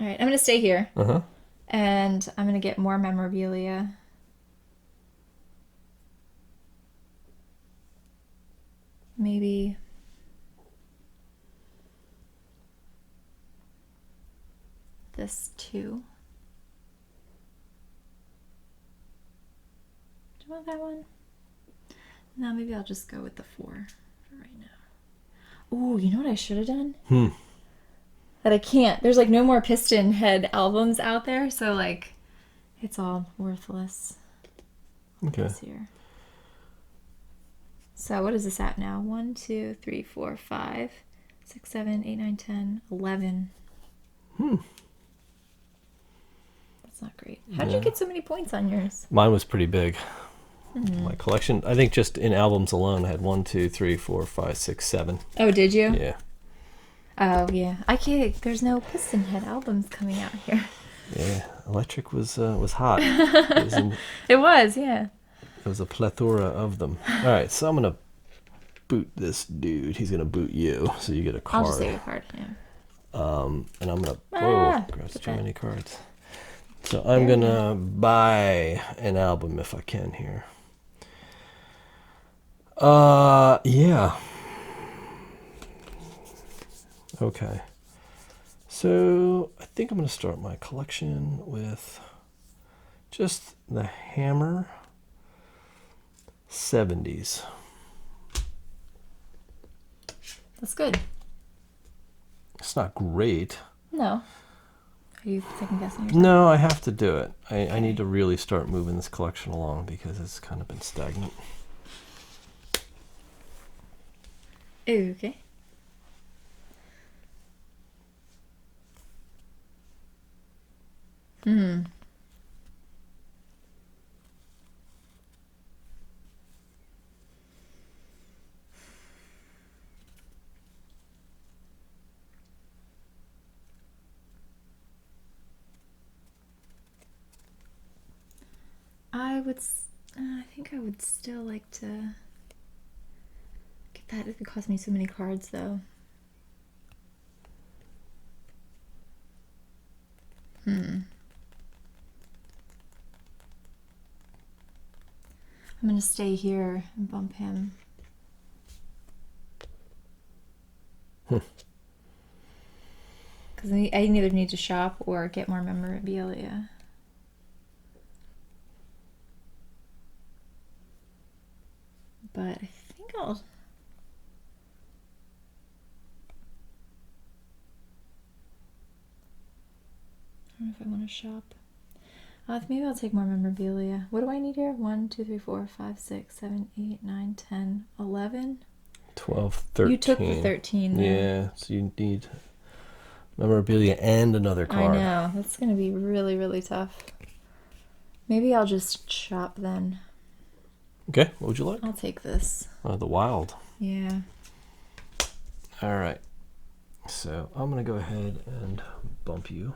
All right, I'm gonna stay here. Uh-huh. And I'm gonna get more memorabilia. Maybe this too. Do you want that one? No, maybe I'll just go with the 4 for right now. Ooh, you know what I should have done? That I can't. There's like no more Piston Head albums out there, so like it's all worthless. Okay. This here. So what is this at now? 1, 2, 3, 4, 5, 6, 7, 8, 9, 10, 11. That's not great. How did you get so many points on yours? Mine was pretty big. My collection, I think just in albums alone, I had 1, 2, 3, 4, 5, 6, 7. Oh, did you? Yeah. Oh, yeah. I can't. There's no Piston Head albums coming out here. Yeah. Electric was hot. It was, yeah. was a plethora of them. All right, so I'm gonna boot this dude. He's gonna boot you, so you get a card. I'll just take a card, yeah. And I'm gonna grab put too that. many cards. So I'm gonna buy an album if I can here. Yeah. Okay. So I think I'm gonna start my collection with Just the Hammer 70s. That's good. It's not great. No. Are you second guessing yourself? No, I have to do it. I need to really start moving this collection along because it's kind of been stagnant. Okay. I think I would still like to get that. It would cost me so many cards, though. I'm gonna stay here and bump him. Because I either need to shop or get more memorabilia. But I think I'll... I don't know if I want to shop. Maybe I'll take more memorabilia. What do I need here? 1, 2, 3, 4, 5, 6, 7, 8, 9, 10, 11. 12, 13. You took the 13 there. Yeah, so you need memorabilia and another card. I know. That's going to be really, really tough. Maybe I'll just shop then. Okay, what would you like? I'll take this. The Wild. Yeah. All right. So I'm going to go ahead and bump you.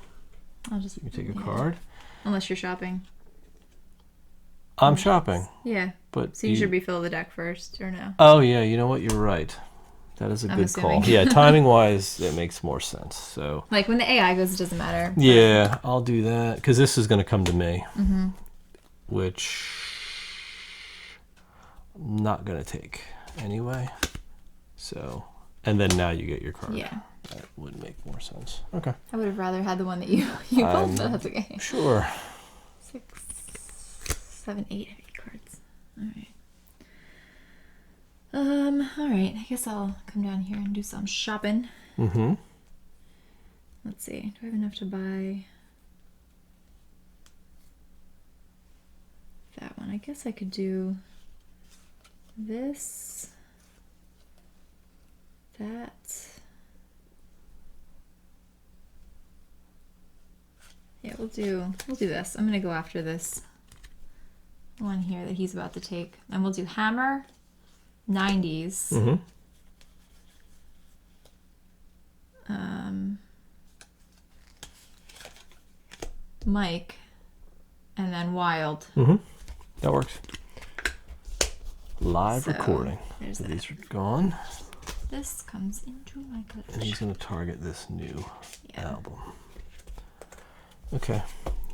I'll just... You take a card. Unless you're shopping. I'm shopping. Yeah. But So you should refill the deck first, or no? Oh, yeah, you know what? You're right. That is a good call. Yeah, timing-wise, it makes more sense. So, like, when the AI goes, it doesn't matter. Yeah, I'll do that. Because this is going to come to me. Which I'm not going to take anyway. So, and then now you get your card. Yeah. That would make more sense. Okay. I would have rather had the one that you pulled, but that's okay. Sure. 6, 7, 8 heavy cards. All right. I guess I'll come down here and do some shopping. Let's see. Do I have enough to buy that one? I guess I could do this, that. Yeah, we'll do this. I'm gonna go after this one here that he's about to take. And we'll do Hammer 90s. Mike, and then Wild. That works. Live So, recording. there's So that. these are gone. This comes into my collection. And he's going to target this new album. Okay.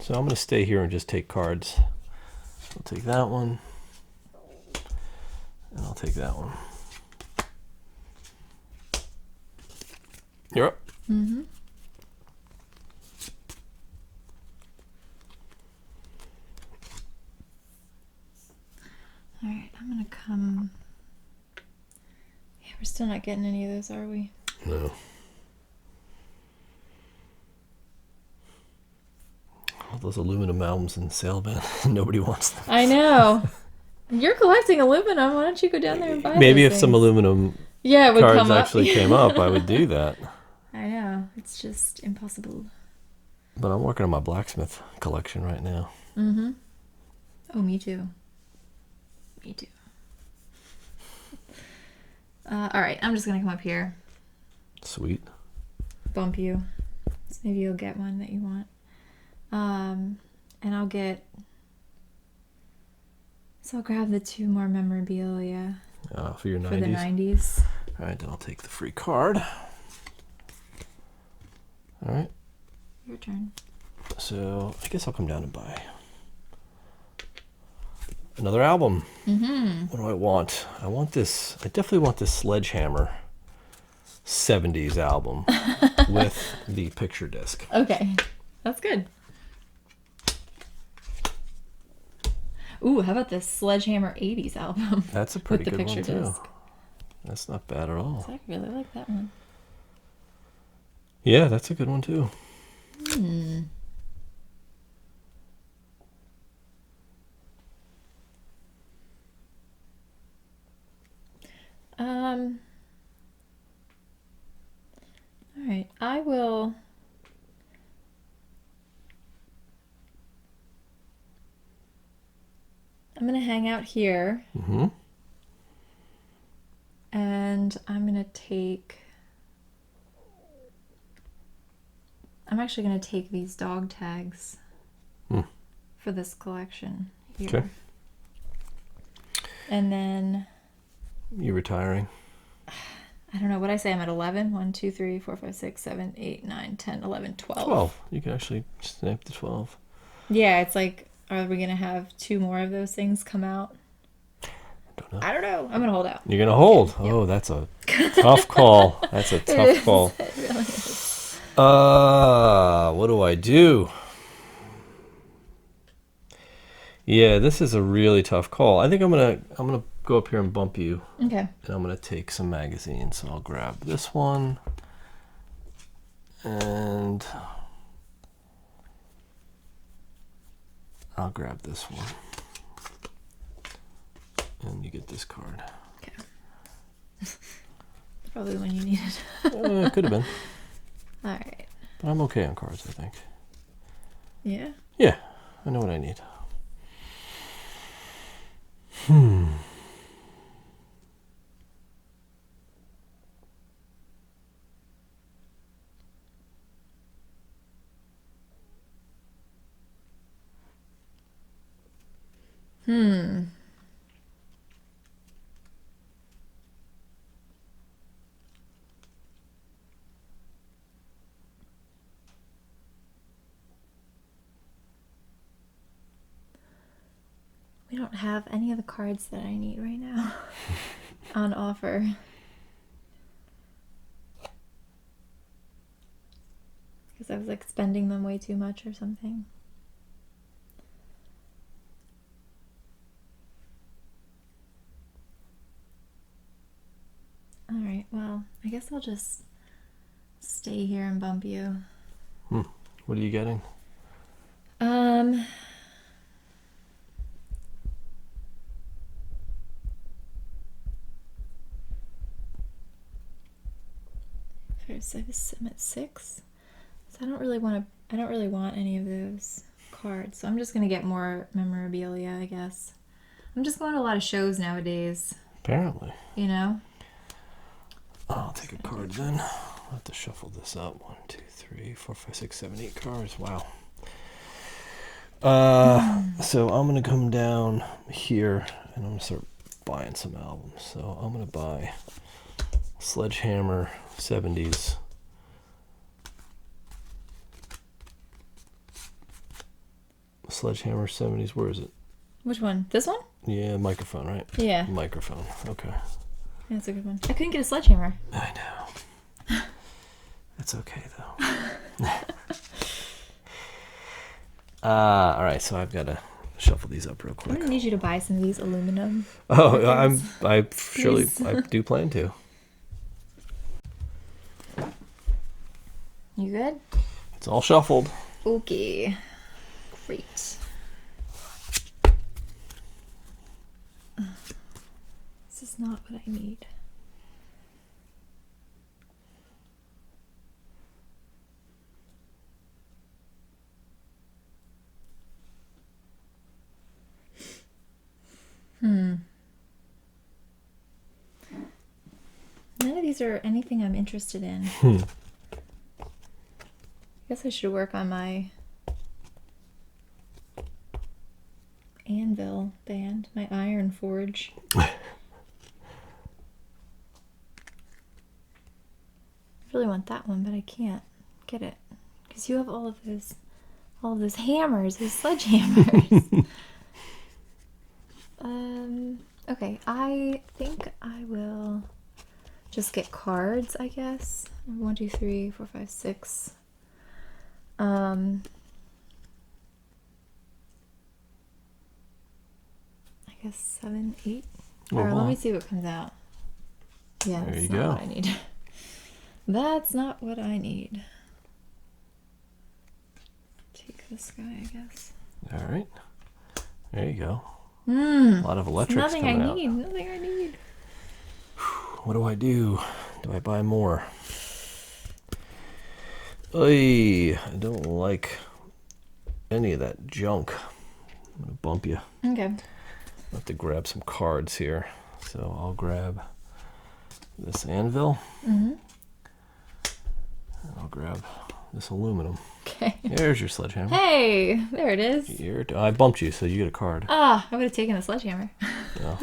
So I'm going to stay here and just take cards. I'll take that one. And I'll take that one. You're up. All right, I'm gonna come. Yeah, we're still not getting any of those, are we? No. All those aluminum albums in the sale bin. Nobody wants them. I know. You're collecting aluminum. Why don't you go down there and buy Maybe those if some things? aluminum it would cards come up. actually came up, I would do that. I know. It's just impossible. But I'm working on my blacksmith collection right now. Oh, me too. Me too. All right, I'm just gonna come up here, Sweet. bump you. So maybe you'll get one that you want. And I'll get. So I'll grab the 2 more memorabilia For your 90s. for the 90s. All right, then I'll take the free card. All right. Your turn. So I guess I'll come down and buy another album. What do I want? I want this. I definitely want this Sledgehammer 70s album with the picture disc. Okay, that's good. Ooh, how about this Sledgehammer 80s album? That's a pretty with the good one picture too. disc. That's not bad at all. So I really like that one. Yeah, that's a good one too. All right, I will. I'm gonna hang out here, and I'm gonna take. I'm actually gonna take these dog tags for this collection here. Okay. And then You retiring? I don't know what I say. I'm at 11. 1, 2, 3, 4, 5, 6, 7, 8, 9, 10, 11, 12. 12. You can actually snap the 12. Yeah, it's like, are we gonna have 2 more of those things come out? I don't know. I'm gonna hold out. You're gonna hold. Yep. Oh, that's a tough call. That's a tough call. It really is. What do I do? Yeah, this is a really tough call. I think I'm gonna go up here and bump you. Okay. And I'm gonna take some magazines. So I'll grab this one, and I'll grab this one, and you get this card. Okay. Probably the one you needed. It could have been. All right. But I'm okay on cards, I think. Yeah. Yeah, I know what I need. We don't have any of the cards that I need right now on offer. Because I was like spending them way too much or something. Alright, well, I guess I'll just stay here and bump you. What are you getting? I'm at 6. So I don't really want any of those cards. So I'm just gonna get more memorabilia, I guess. I'm just going to a lot of shows nowadays. Apparently. You know? I'll take a card then. I'll have to shuffle this up. 1, 2, 3, 4, 5, 6, 7, 8 cards. Wow. So I'm gonna come down here and I'm gonna start buying some albums. So I'm gonna buy Sledgehammer 70s. Sledgehammer 70s. Where is it? Which one? This one? Yeah, microphone, right? Yeah. Microphone. Okay. Yeah, that's a good one. I couldn't get a sledgehammer. I know. It's okay though. All right, so I've got to shuffle these up real I'm quick. gonna need you to buy some of these aluminum. Oh, records. I do plan to. You good? It's all shuffled. Okay. Great. This is not what I need. None of these are anything I'm interested in. I guess I should work on my anvil band, my iron forge. I really want that one, but I can't get it because you have all of those hammers, those sledgehammers. Okay, I think I will just get cards, I guess. 1, 2, 3, 4, 5, 6. guess 7, 8. Oh, Or let wow. me see what comes out. Yeah, There that's you not go. what I need. That's not what I need. Take this guy, I guess. All right. There you go. A lot of It's electrics nothing I coming out. need. Nothing I need. What do I do? Do I buy more? Oy, I don't like any of that junk. I'm going to bump you. Okay. I'll have to grab some cards here. So I'll grab this anvil. And I'll grab this aluminum. Okay. There's your sledgehammer. Hey, there it is. Here, I bumped you, so you get a card. Ah, I would have taken the sledgehammer. No.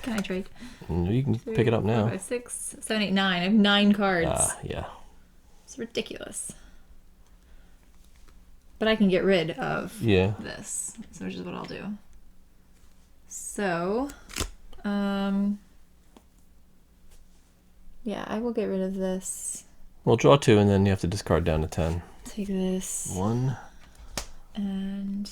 Can I trade? You can pick it up 4, now. 5, 6, 7, 8, 9. I have 9 cards. Yeah. It's ridiculous. But I can get rid of Yeah. this, so which is what I'll do. So, yeah, I will get rid of this. Well, draw 2, and then you have to discard down to 10. Take this 1. and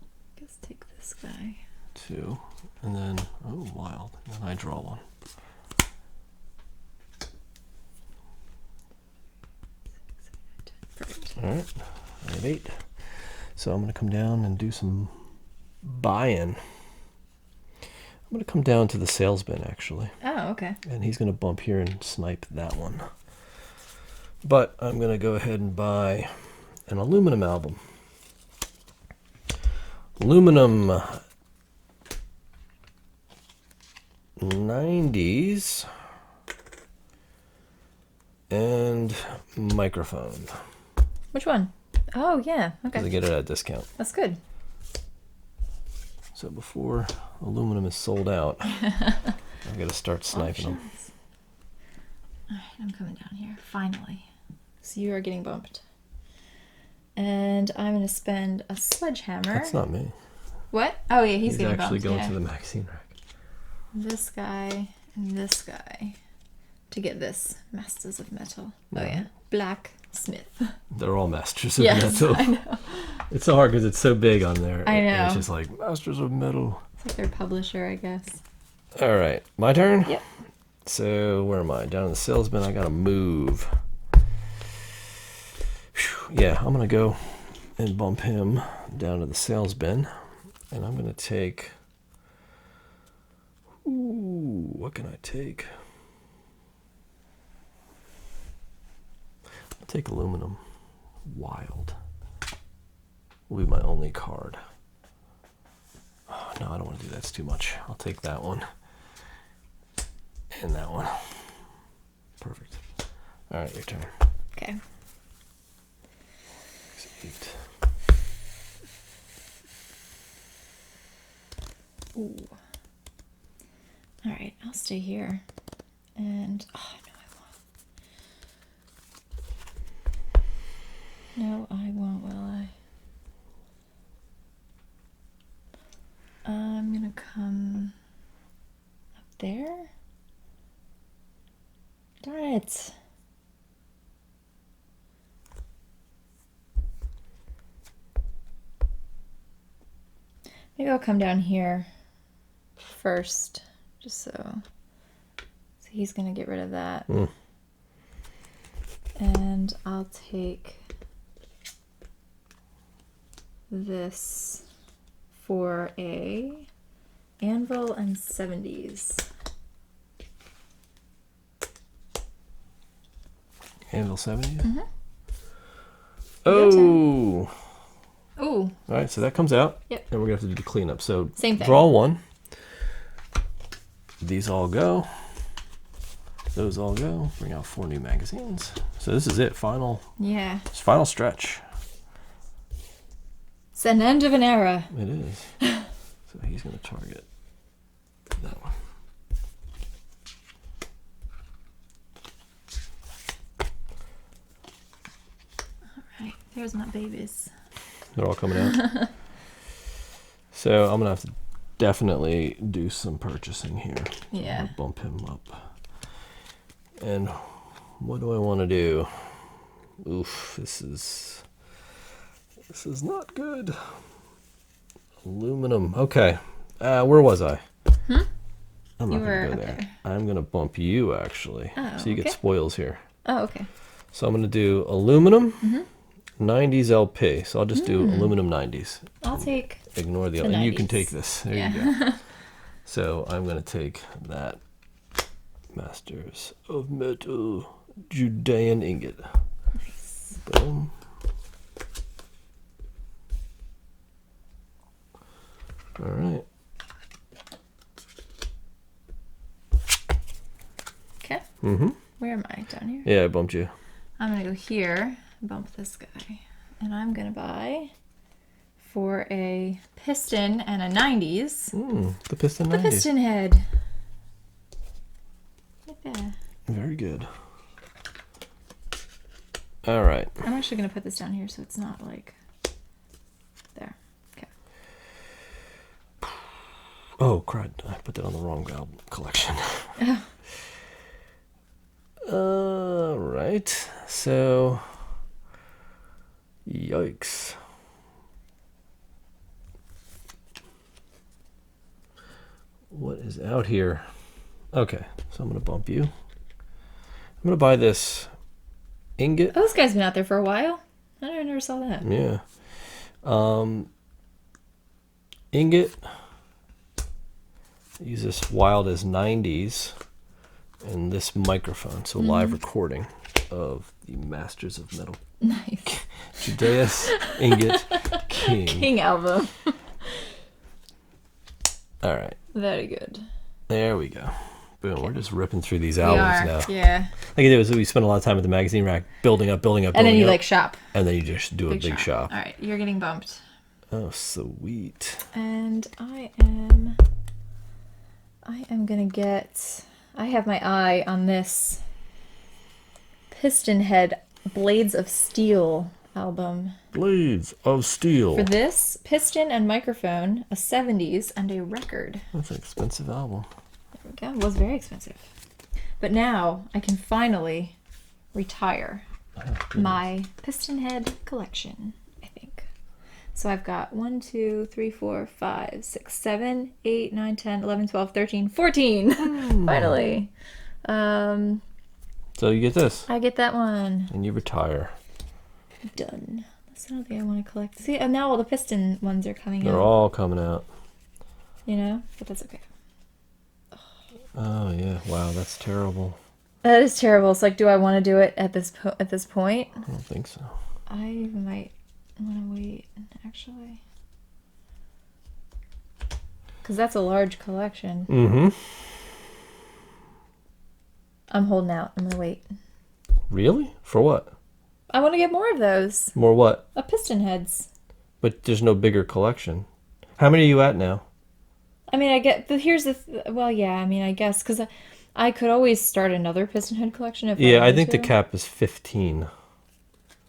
I guess take this guy. 2. And then, oh, wild. And then I draw 1. Perfect. All right. I have 8. So I'm going to come down and do some buy-in. I'm going to come down to the sales bin, actually. Oh, okay. And he's going to bump here and snipe that one. But I'm going to go ahead and buy an aluminum album. Aluminum 90s and microphone. Which one? Oh, yeah. Because I Okay. get it at a discount. That's good. So before aluminum is sold out, I've got to start sniping them. Options. All right, I'm coming down here. Finally. So you are getting bumped. And I'm going to spend a sledgehammer. That's not me. What? Oh, yeah, he's getting actually bumped. going Yeah. to the magazine rack. This guy and this guy to get this Masters of Metal. Oh, yeah. Blacksmith. They're all Masters of Yes, Metal. I know. It's so hard because it's so big on there. I And know. it's just like Masters of Metal. It's like their publisher, I guess. All right, my turn. Yep. So where am I? Down in the salesman. I gotta move. Whew. Yeah, I'm gonna go and bump him down to the sales bin, and I'm gonna take. Ooh, what can I take? I'll take aluminum. Wild. Will be my only card. Oh, no, I don't want to do that. It's too much. I'll take that one. And that one. Perfect. All right, your turn. Okay. 8. Ooh. All right, I'll stay here. And, oh, no, I won't, will I? I'm gonna come up there. Darn it. Maybe I'll come down here first, just so he's gonna get rid of that. And I'll take this for a anvil and 70s. Anvil 70? Mm-hmm. Oh! Ooh, All right, so that comes out. Yep. And we're going to have to do the cleanup. So Same thing. draw 1. These all go. Those all go. Bring out 4 new magazines. So this is it. Final stretch. It's an end of an era. It is. So he's going to target that one. Right, there's my babies. They're all coming out. So I'm going to have to definitely do some purchasing here. So Yeah. I'm gonna bump him up. And what do I want to do? Oof, this is not good. Aluminum. Okay. Where was I? I'm You not were going to up go there. there. I'm going to bump you, actually. Oh, so you get okay. spoils here. Oh, okay. So I'm going to do aluminum, 90s LP. So I'll just do aluminum 90s. I'll take Ignore the the other. You can 90s. take this. There you go. So I'm going to take that Masters of Metal Judean ingot. Nice. Boom. All right. Okay. Mm-hmm. Where am I? Down here? Yeah, I bumped you. I'm going to go here, bump this guy, and I'm going to buy for a piston and a 90s. The piston The 90s. piston head. Right there. Very good. All right. I'm actually going to put this down here so it's not like there. Okay. Oh, crud. I put that on the wrong album collection. All right. So, yikes. What is out here? Okay, so I'm going to bump you. I'm going to buy this ingot. Oh, this guy's been out there for a while. I never saw that. Yeah. Ingot. Use this wild as 90s and this microphone. So live recording of the Masters of Metal. Nice. Judeus Ingot King. King album. All right. Very good. There we go. Boom. We're just ripping through these We albums are. now. Yeah. Like it is, we spend a lot of time at the magazine rack building up. And then you like shop. And then you just do a big shop. All right. You're getting bumped. Oh, sweet. And I am going to get... I have my eye on this Piston Head Blades of Steel album. Blades of Steel. For this, piston and microphone, a 70s, and a record. That's an expensive album. There we go. It was very expensive. But now I can finally retire my Piston Head collection, I think. So I've got 1, 2, 3, 4, 5, 6, 7, 8, 9, 10, 11, 12, 13, 14. Finally. So you get this. I get that one. And you retire. Done. That's not the I want to collect. See, and now all the piston ones are coming They're out. all coming out. You know? But that's okay. Oh, yeah. Wow, that's terrible. That is terrible. It's like, do I want to do it at this point? I don't think so. I might want to wait, actually. Because that's a large collection. Mm-hmm. I'm holding out. I'm going to wait. Really? For what? I want to get more of those. More what? Piston heads. But there's no bigger collection. How many are you at now? I mean, I get... Here's the... well, yeah, I mean, I guess, because I could always start another piston head collection if Yeah, I I think the to. cap is 15.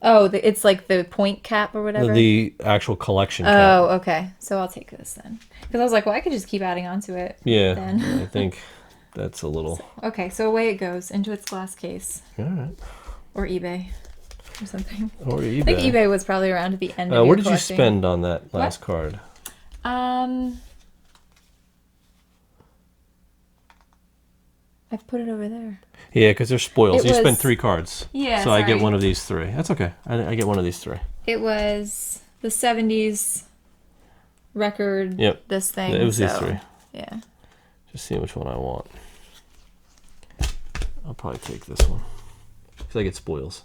Oh, it's like the point cap or whatever? The actual collection cap. Oh, okay. So I'll take this then. Because I was like, well, I could just keep adding on to it. Yeah, Then. I think that's a little... Okay, so away it goes into its glass case. All right. Or eBay. Or something. Or eBay. I think eBay was probably around at the end of Where your did collecting. you spend on that last card? I put it over there. Yeah, because they're spoils. It You spent was- 3 cards. Yeah, So I get sorry. one of these 3. That's okay. I get one of these 3. It was the 70s record, Yep. this thing. It was these so, 3. Yeah. Just seeing which one I want. I'll probably take this one. Because I get spoils.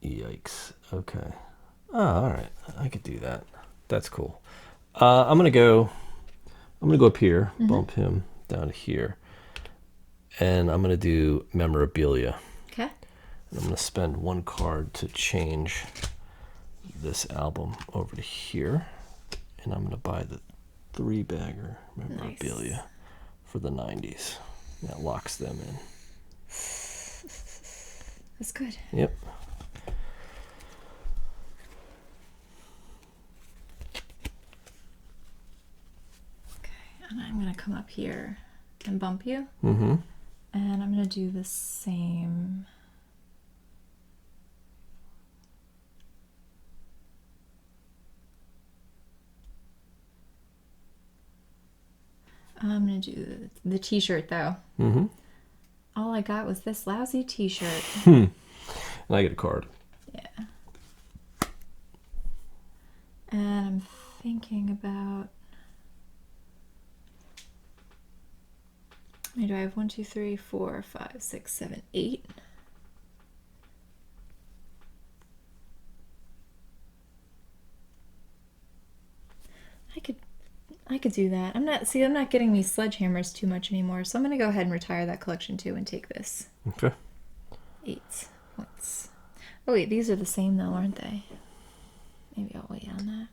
Yikes. Okay. Oh, all right. I could do that. That's cool. I'm gonna go up here, bump him down here, and I'm gonna do memorabilia. Okay. And I'm gonna spend 1 card to change this album over to here, and I'm gonna buy the 3-bagger memorabilia for the 90s. That locks them in. That's good. Yep. come up here and bump you. Mm-hmm. And I'm going to do the same. I'm going to do the t-shirt, though. Mm-hmm. All I got was this lousy t-shirt. And I get a card. Yeah. And I'm thinking about... How many do I have? 1, 2, 3, 4, 5, 6, 7, 8. I could do that. I'm not getting these sledgehammers too much anymore, so I'm gonna go ahead and retire that collection too and take this. Okay. 8 points. Oh wait, these are the same though, aren't they? Maybe I'll wait on that.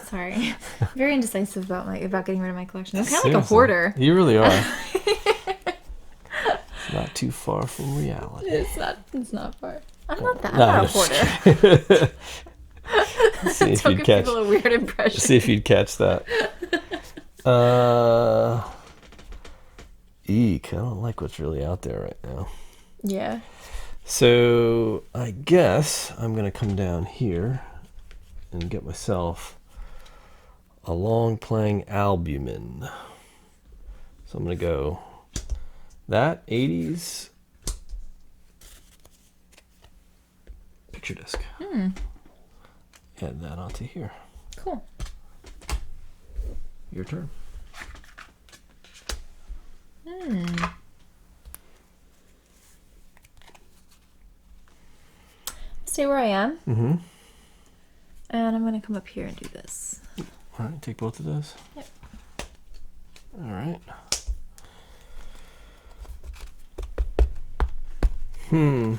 Sorry. Very indecisive about getting rid of my collection. I'm kind of like a hoarder. You really are. It's not too far from reality. It's not far. I'm not a hoarder. See if Don't you'd give catch. people a weird impression. See if you'd catch that. Eek! I don't like what's really out there right now. Yeah. So I guess I'm gonna come down here and get myself a long playing albumin. So I'm gonna go that 80s picture disc. Add that onto here. Cool. Your turn. Stay where I am. Mm-hmm. And I'm going to come up here and do this. All right, take both of those. Yep. All right. I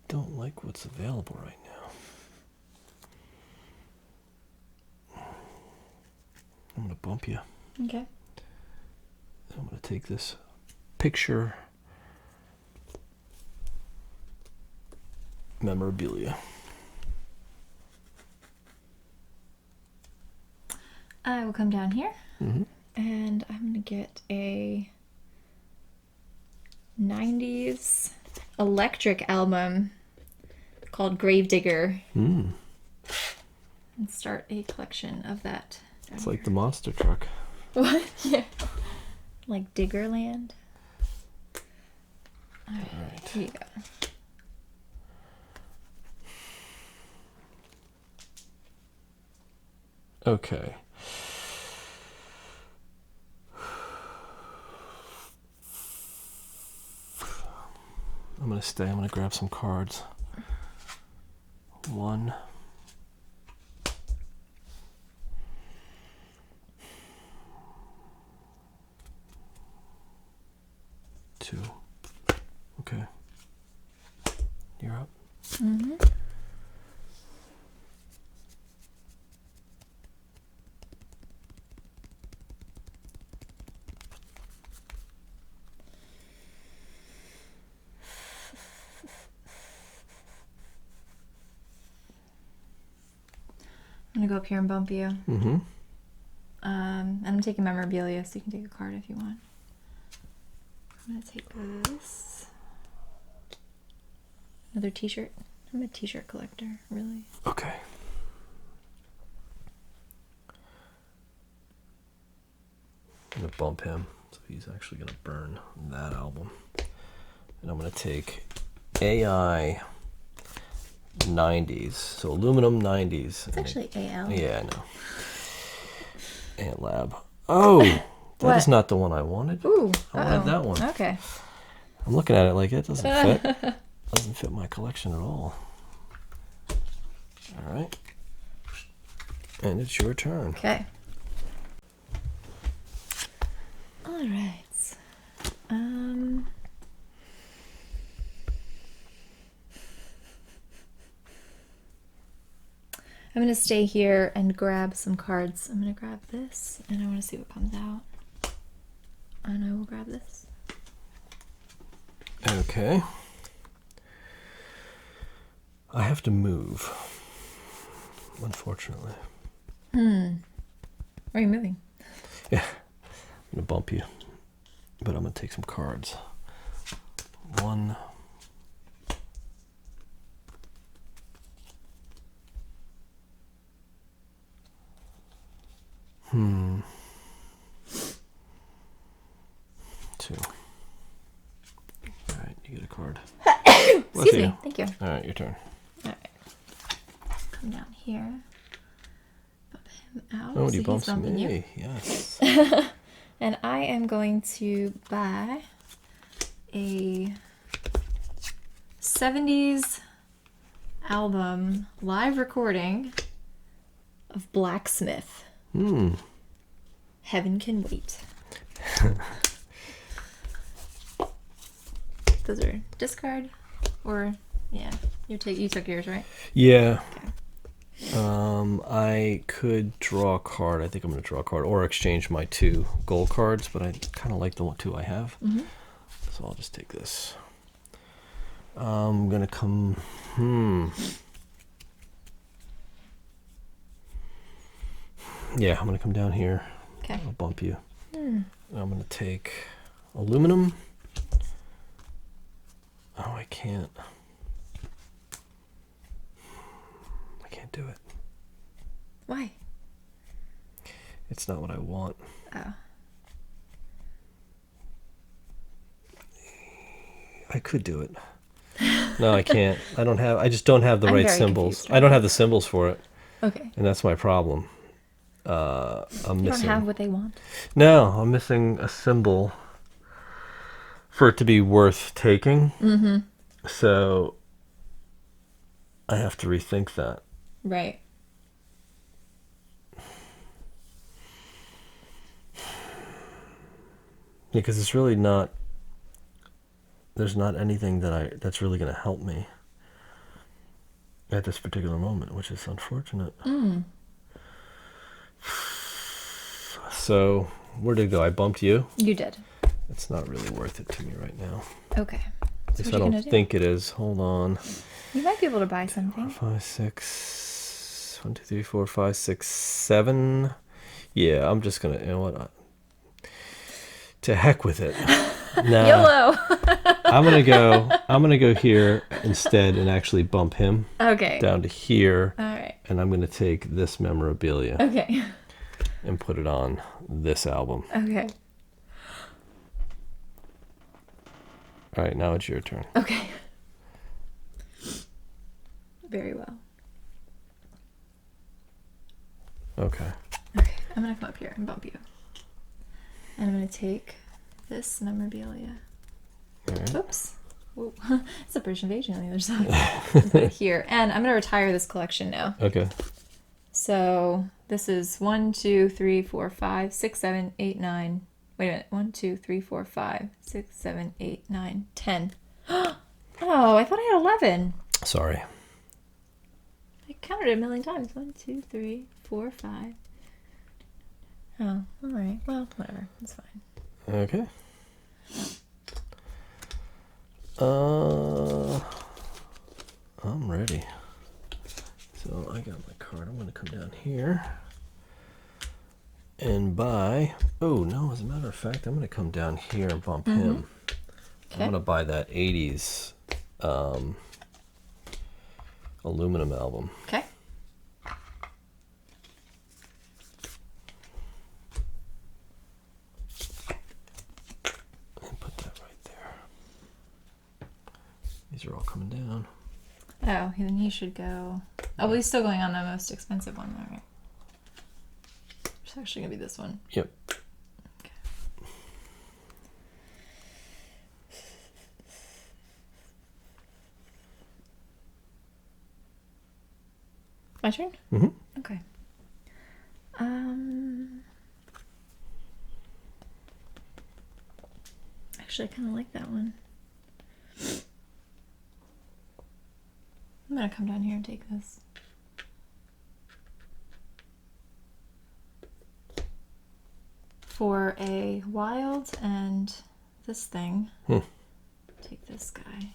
don't like what's available right now. I'm going to bump you. Okay. I'm going to take this picture memorabilia. I will come down here. Mm-hmm. And I'm going to get a 90s electric album called Gravedigger. And start a collection of that. It's like the monster truck. What? Yeah. Like Diggerland. All right. Here you go. Okay. I'm going to stay. I'm going to grab some cards. 1. 2. Okay. You're up. Mm-hmm. I'm gonna go up here and bump you. Mm-hmm. And I'm taking memorabilia, so you can take a card if you want. I'm gonna take this. Another t-shirt. I'm a t-shirt collector, really. Okay. I'm going to bump him, so he's actually going to burn that album. And I'm going to take AI 90s, so aluminum 90s. It's actually AL. Yeah, I know. Ant Lab. Oh, that is not the one I wanted. Ooh, I wanted that one. Okay. I'm looking at it like it doesn't fit. Doesn't fit my collection at all. All right. And it's your turn. Okay. All right. I'm going to stay here and grab some cards. I'm going to grab this, and I want to see what comes out. And I will grab this. Okay. I have to move, unfortunately. Where are you moving? Yeah, I'm gonna bump you, but I'm gonna take some cards. 1. 2. All right, you get a card. Excuse me. Thank you. All right, your turn. All right. Come down here. Bump him out. Oh, so you he's bumps bumping me. you. Yes. And I am going to buy a 70s album live recording of Blacksmith. Heaven Can Wait. Those are discard, or yeah, you took yours, right? Yeah. Okay. I could draw a card. I think I'm going to draw a card or exchange my 2 gold cards, but I kind of like the 2 I have. So I'll just take this. I'm going to come... Yeah, I'm going to come down here. Okay. I'll bump you. I'm going to take aluminum. Oh, I can't. I can't do it. Why? It's not what I want. Oh. I could do it. No, I can't. I just don't have the I'm right very symbols. confused I don't have the symbols for it. Okay. And that's my problem. I'm You missing. don't have what they want. No, I'm missing a symbol for it to be worth taking. So I have to rethink that. Right. Because it's really not. There's not anything that's really going to help me at this particular moment, which is unfortunate. So where did it go? I bumped you. You did. It's not really worth it to me right now. Okay. At least I don't think it is. Hold on. You might be able to buy something. 5, 6. 1, 2, 3, 4, 5, 6, 7. Yeah, I'm just gonna. You know what? To heck with it. Nah, YOLO. I'm gonna go here instead and actually bump him Okay. down to here. All right. And I'm gonna take this memorabilia Okay. and put it on this album. Okay. All right, now it's your turn. Okay. Very well. Okay. Okay. I'm gonna come up here and bump you. And I'm gonna take this memorabilia. All right. Oops. Whoa. It's a British invasion on the other side. Put it here. And I'm gonna retire this collection now. Okay. So this is 1, 2, 3, 4, 5, 6, 7, 8, 9. Wait a minute. 1, 2, 3, 4, 5, 6, 7, 8, 9, 10. Oh, I thought I had 11. Sorry. I counted it a million times. 1, 2, 3, 4, 5. Oh, all right. Well, whatever. It's fine. Okay. I'm ready. So I got my card. I'm going to come down here and buy. Oh, no, as a matter of fact, I'm going to come down here and bump him. Okay. I'm going to buy that 80s aluminum album. Okay. And put that right there. These are all coming down. Oh, then he should go. Oh, well, he's still going on the most expensive one, all right. It's actually going to be this one. Yep. Okay. My turn? Mm-hmm. Okay. Actually, I kind of like that one. I'm gonna come down here and take this. For a wild and this thing, take this guy.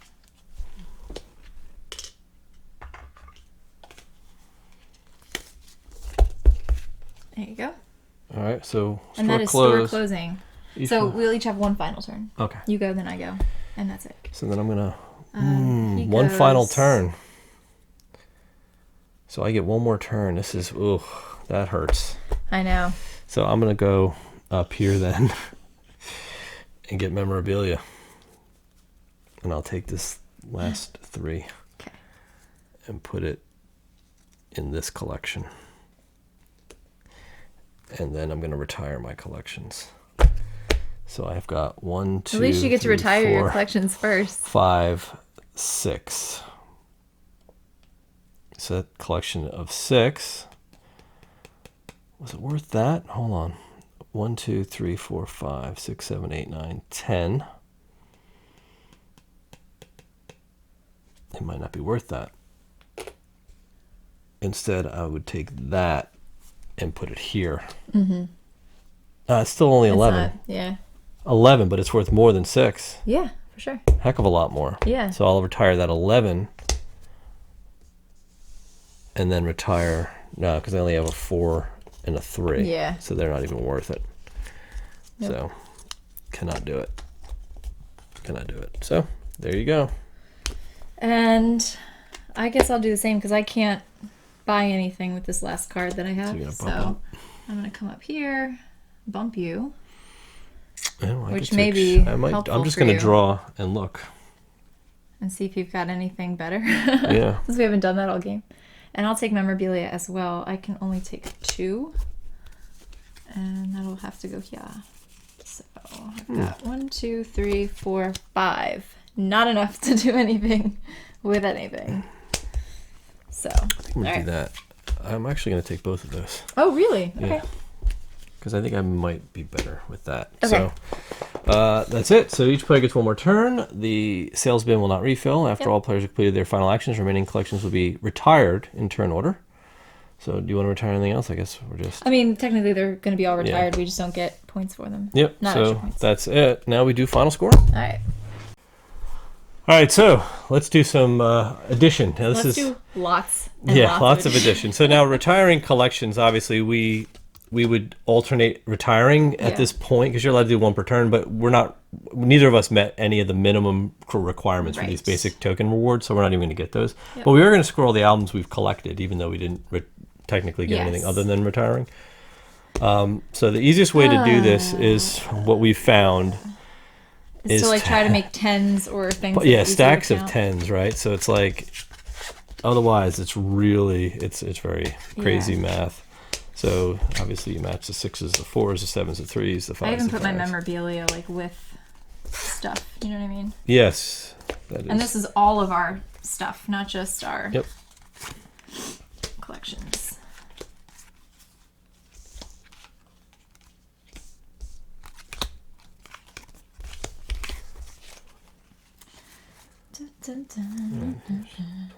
There you go. All right, so And that is store closing. So we'll each have one final turn. Okay. You go, then I go, and that's it. So then I'm gonna one final turn. So I get one more turn. This is that hurts. I know. So I'm gonna go up here then and get memorabilia, and I'll take this last 3 and put it in this collection, and then I'm gonna retire my collections. So I've got 1, 2. At least you get to retire 4, your collections first. 5, 6. So that collection of 6. Was it worth that? Hold on. 1, 2, 3, 4, 5, 6, 7, 8, 9, 10. It might not be worth that. Instead, I would take that and put it here. Mm-hmm. It's still only 11. Yeah. 11, but it's worth more than 6. Yeah, for sure. Heck of a lot more. Yeah. So I'll retire that 11 and then retire, no, because I only have a 4 and a 3. Yeah. So they're not even worth it. Nope. So cannot do it. Cannot do it. So there you go. And I guess I'll do the same because I can't buy anything with this last card that I have. So I'm going to come up here, bump you. Which may be helpful. I'm just going to draw and look. And see if you've got anything better. Yeah. Since we haven't done that all game. And I'll take memorabilia as well. I can only take 2. And that'll have to go here. So I've got 1, 2, 3, 4, 5. Not enough to do anything with anything. So, I think I'm going to do that. I'm actually going to take both of those. Oh, really? Yeah. Okay. Because I think I might be better with that. Okay. So that's it. So each player gets one more turn. The sales bin will not refill. After all players have completed their final actions, remaining collections will be retired in turn order. So do you want to retire anything else? I guess we're just... I mean, technically they're going to be all retired. We just don't get points for them. Yep. Not so extra points. that's it. Now we do final score. All right. All right, so let's do some addition. Now, Let's do lots and lots of addition. So now retiring collections, obviously we would alternate retiring at this point because you're allowed to do 1 per turn, but neither of us met any of the minimum requirements for these basic token rewards, so we're not even going to get those. Yep. But we are going to score all the albums we've collected, even though we didn't technically get anything other than retiring. So the easiest way to do this is what we've found. Is to like try to make 10s or things. Yeah, stacks of 10s, right? So it's like, otherwise it's very crazy math. So obviously you match the 6s, the 4s, the 7s, the 3s, the 5s. I even the put 5s. my memorabilia like with stuff. You know what I mean? Yes, that is. And this is all of our stuff, not just our Yep. collections. Dun, dun, dun.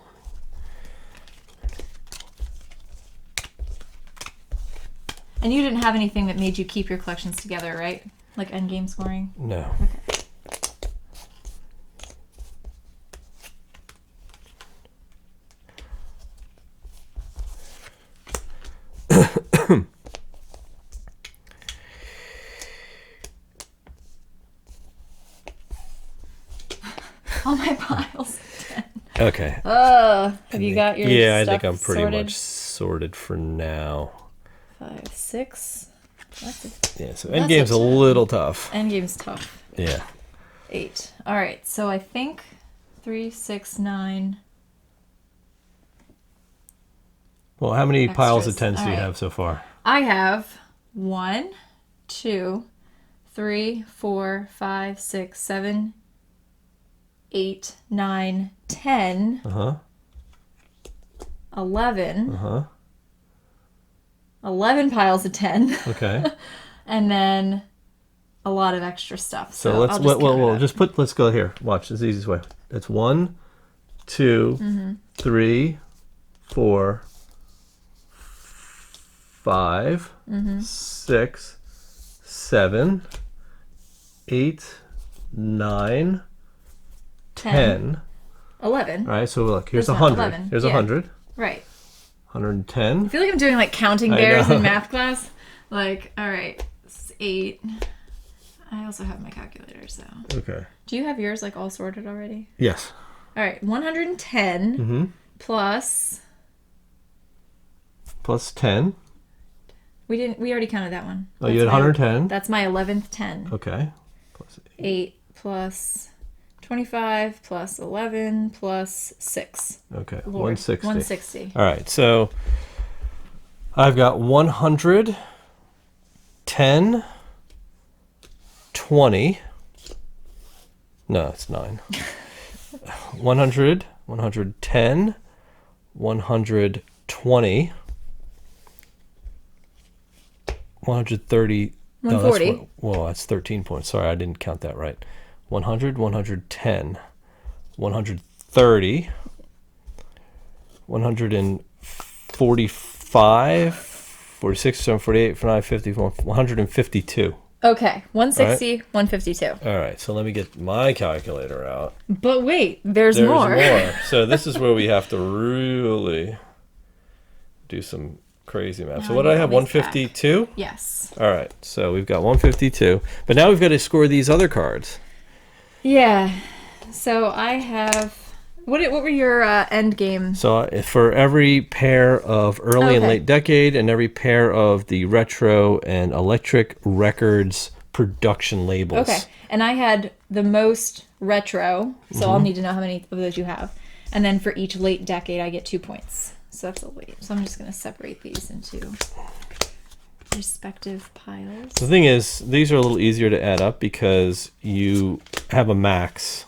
And you didn't have anything that made you keep your collections together, right? Like endgame scoring? No. Okay. All my piles. 10. Okay. Have you got your Yeah, I stuff think I'm pretty sorted? much sorted for now. 5, 6. Yeah, so endgame's a little tough. Endgame's tough. Yeah. 8. All right, so I think 3, 6, 9. Well, how many piles of Extras. 10s do you All right. have so far? I have 1, 2, 3, 4, 5, 6, 7, 8, 9, 10, Uh-huh. 11. Uh-huh. 11 piles of 10. Okay. And then a lot of extra stuff. So let's let's go here. Watch, this is the easiest way. It's 1, 2, 3, 4, 5, 6, 7, 8, 9, 10. 11. All right, so look, here's There's 100. 11. Here's Yeah. 100. Right. 110. I feel like I'm doing like counting I bears know. in math class. Like, all right, this is 8. I also have my calculator, so. Okay. Do you have yours like all sorted already? Yes. All right, 110 plus. Plus 10. We already counted that one. Oh, you had 110. That's my 11th 10. Okay. Plus 8 plus 25 plus 11 plus 6. Okay. Lord, 160. 160. All right. So I've got 100, 10, 20. No, it's 9. 100, 110, 120, 130. 140. No, whoa, that's 13 points. Sorry, I didn't count that right. 100, 110, 130, 145, 46, 47, 48, 49, 50, 152. Okay, 160, 152. All right, so let me get my calculator out. But wait, there's There's more. So this is where we have to really do some crazy math. So what do I have, 152? Yes. All right, so we've got 152. But now we've got to score these other cards. Yeah. So I have. What were your end game? So for every pair of early and Okay. late decade and every pair of the retro and electric records production labels. Okay. And I had the most retro, so I'll need to know how many of those you have. And then for each late decade, I get 2 points. So that's a late. So I'm just going to separate these into respective piles. The thing is, these are a little easier to add up because you have a max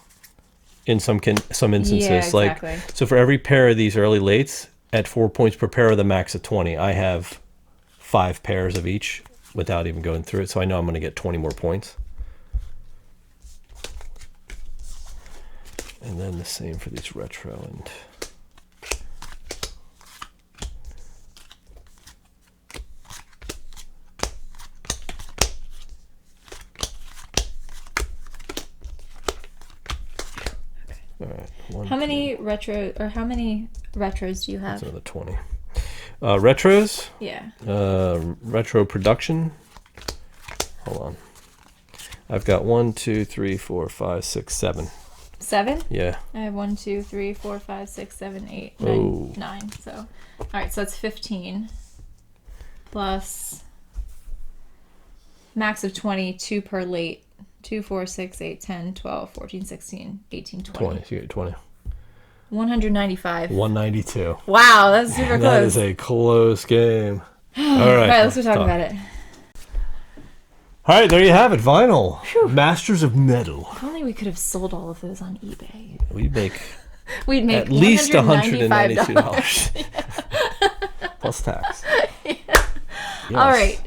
in some instances. Yeah, exactly. Like, so for every pair of these early lates, at 4 points per pair of the max of 20, I have 5 pairs of each without even going through it. So I know I'm going to get 20 more points. And then the same for these retro and... All right. How many retros do you have? That's another 20. Retros. Yeah. Retro production. Hold on. I've got 1, 2, 3, 4, 5, 6, 7. 7? Yeah. I have 1, 2, 3, 4, 5, 6, 7, 8, Oh. 9. So, all right, so that's 15 plus max of 20, 2 per late, 2, 4, 6, 8, 10, 12, 14, 16, 18, 20. 20. So you get 20. 195. 192. Wow, that's super That close. is a close game. All right. All right, let's go talk about it. All right, there you have it. Vinyl. Masters of Metal. If only we could have sold all of those on eBay. We make We'd make at least $195. $192. Plus tax. Yes. All right.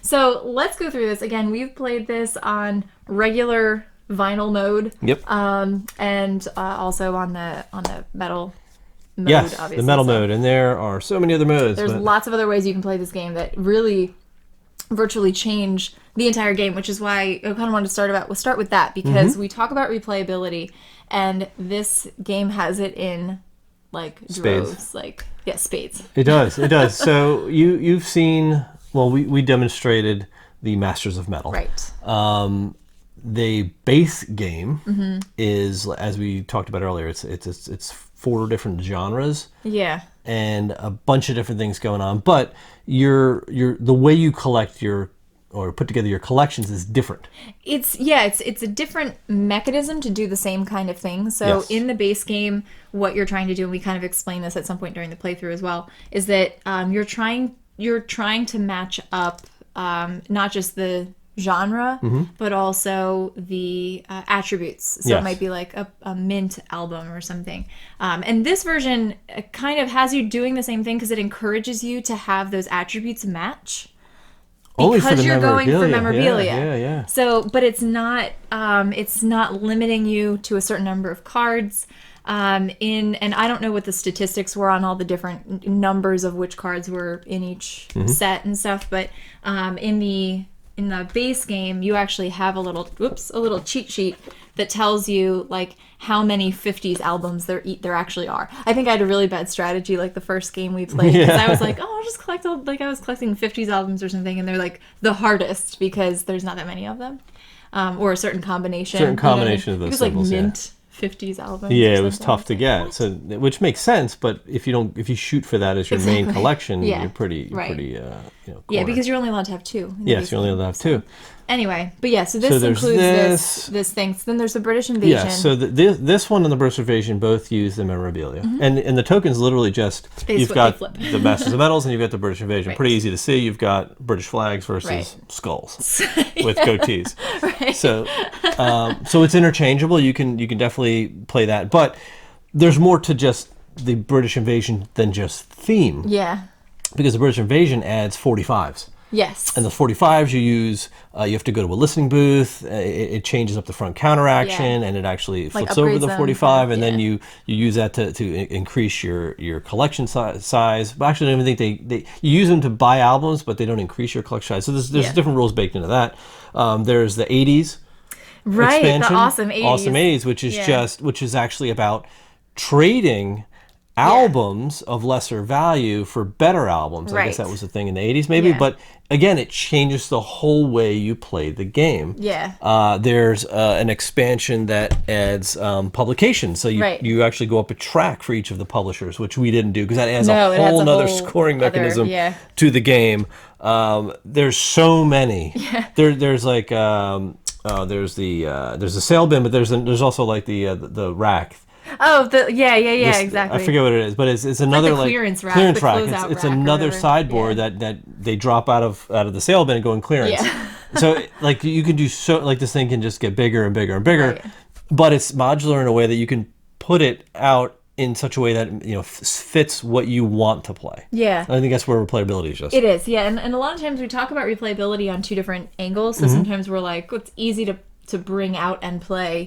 So let's go through this again. We've played this on regular vinyl mode. Yep. And also on the metal mode. Yes, obviously. the metal So mode. And there are so many other modes. There's but- lots of other ways you can play this game that really virtually change the entire game, which is why I kind of wanted to start with that because we talk about replayability, and this game has it in like droves, spades. It does. It does. So you've seen. Well, we demonstrated the Masters of Metal. Right. The base game is, as we talked about earlier, it's 4 different genres Yeah. and a bunch of different things going on. But the way you collect or put together your collections is different. It's a different mechanism to do the same kind of thing. So Yes. in the base game, what you're trying to do, and we kind of explain this at some point during the playthrough as well, is that you're trying to match up not just the genre, but also the attributes. So Yes. it might be like a mint album or something. And this version kind of has you doing the same thing because it encourages you to have those attributes match. Only for Because the you're going for memorabilia. memorabilia. Yeah. So, but it's not limiting you to a certain number of cards. And I don't know what the statistics were on all the different numbers of which cards were in each set and stuff, but in the in the base game, you actually have a little cheat sheet that tells you like how many 50s albums there actually are. I think I had a really bad strategy like the first game we played, because I was like, oh, I'll just collect I was collecting 50s albums or something, and they're like the hardest because there's not that many of them, or a certain combination. Of those symbols, like mint 50s albums. Yeah, it was tough to get. So, which makes sense. But if you shoot for that as your main collection, you're pretty yeah, because you're only allowed to have two. Yes, you're only allowed to have two. Anyway, but yeah, so this includes this thing. So then there's the British Invasion. Yeah, so this one and the British Invasion both use the memorabilia. And the token's literally just, you've got the Masters of Metals and you've got the British Invasion. Pretty easy to see. You've got British flags versus skulls with goatees. So it's interchangeable. You can definitely play that. But there's more to just the British Invasion than just theme. Yeah. Because the British Invasion adds 45s. Yes. And the 45s you use, you have to go to a listening booth. It changes up the front counter action, and it actually flips over the 45, and then you use that to increase your collection size. But actually, I don't even think they you use them to buy albums, but they don't increase your collection size. So there's different rules baked into that. There's the 80s expansion, the awesome 80s, which is actually about trading albums of lesser value for better albums. I guess that was the thing in the 80s maybe, but again, it changes the whole way you play the game. There's an expansion that adds publications, so you actually go up a track for each of the publishers, which we didn't do because that adds a whole nother scoring mechanism to the game. There's so many. There's like there's the sale bin, but there's also like the rack. Oh, exactly. I forget what it is, but it's another like clearance rack. It's another sideboard that they drop out of the sale bin and go in clearance. So like you can do this thing can just get bigger and bigger and bigger, but it's modular in a way that you can put it out in such a way that fits what you want to play. I think that's where replayability is just. It is, and a lot of times we talk about replayability on two different angles. So sometimes we're like, it's easy to bring out and play.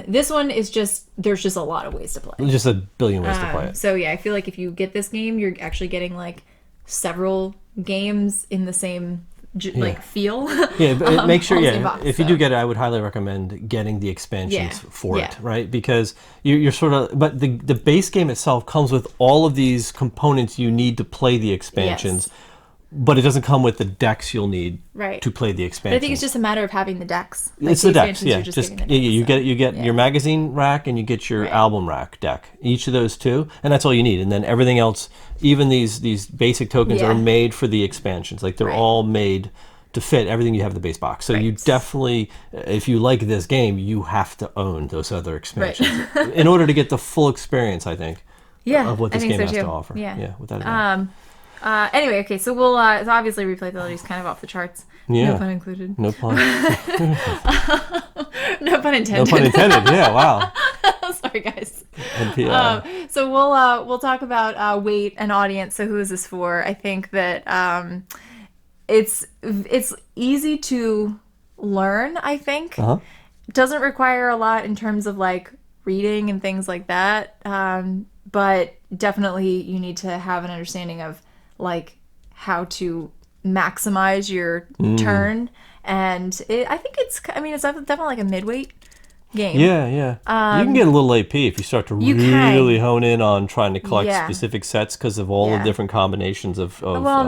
This one is there's just a lot of ways to play. Just a billion ways to play it. So I feel like if you get this game, you're actually getting like several games in the same feel. But make sure if you do get it, I would highly recommend getting the expansions for it, right? Because you're sort of, but the base game itself comes with all of these components you need to play the expansions. But it doesn't come with the decks you'll need to play the expansion. But I think it's just a matter of having the decks. It's the decks, you get your magazine rack and you get your album rack deck. Each of those two, and that's all you need. And then everything else, even these basic tokens are made for the expansions. Like they're all made to fit everything you have in the base box. So you definitely, if you like this game, you have to own those other expansions in order to get the full experience, I think, of what this game has to offer. Without a doubt. Anyway, okay, so we'll so obviously replayability is kind of off the charts. No pun included. No pun. No pun intended. No pun intended. Yeah. Wow. Sorry, guys. NPI. So we'll talk about weight and audience. So who is this for? I think that it's easy to learn. I think doesn't require a lot in terms of like reading and things like that. But definitely you need to have an understanding of like how to maximize your turn, and I think it's definitely like a midweight game. You can get a little AP if you start to really hone in on trying to collect specific sets because of all the different combinations of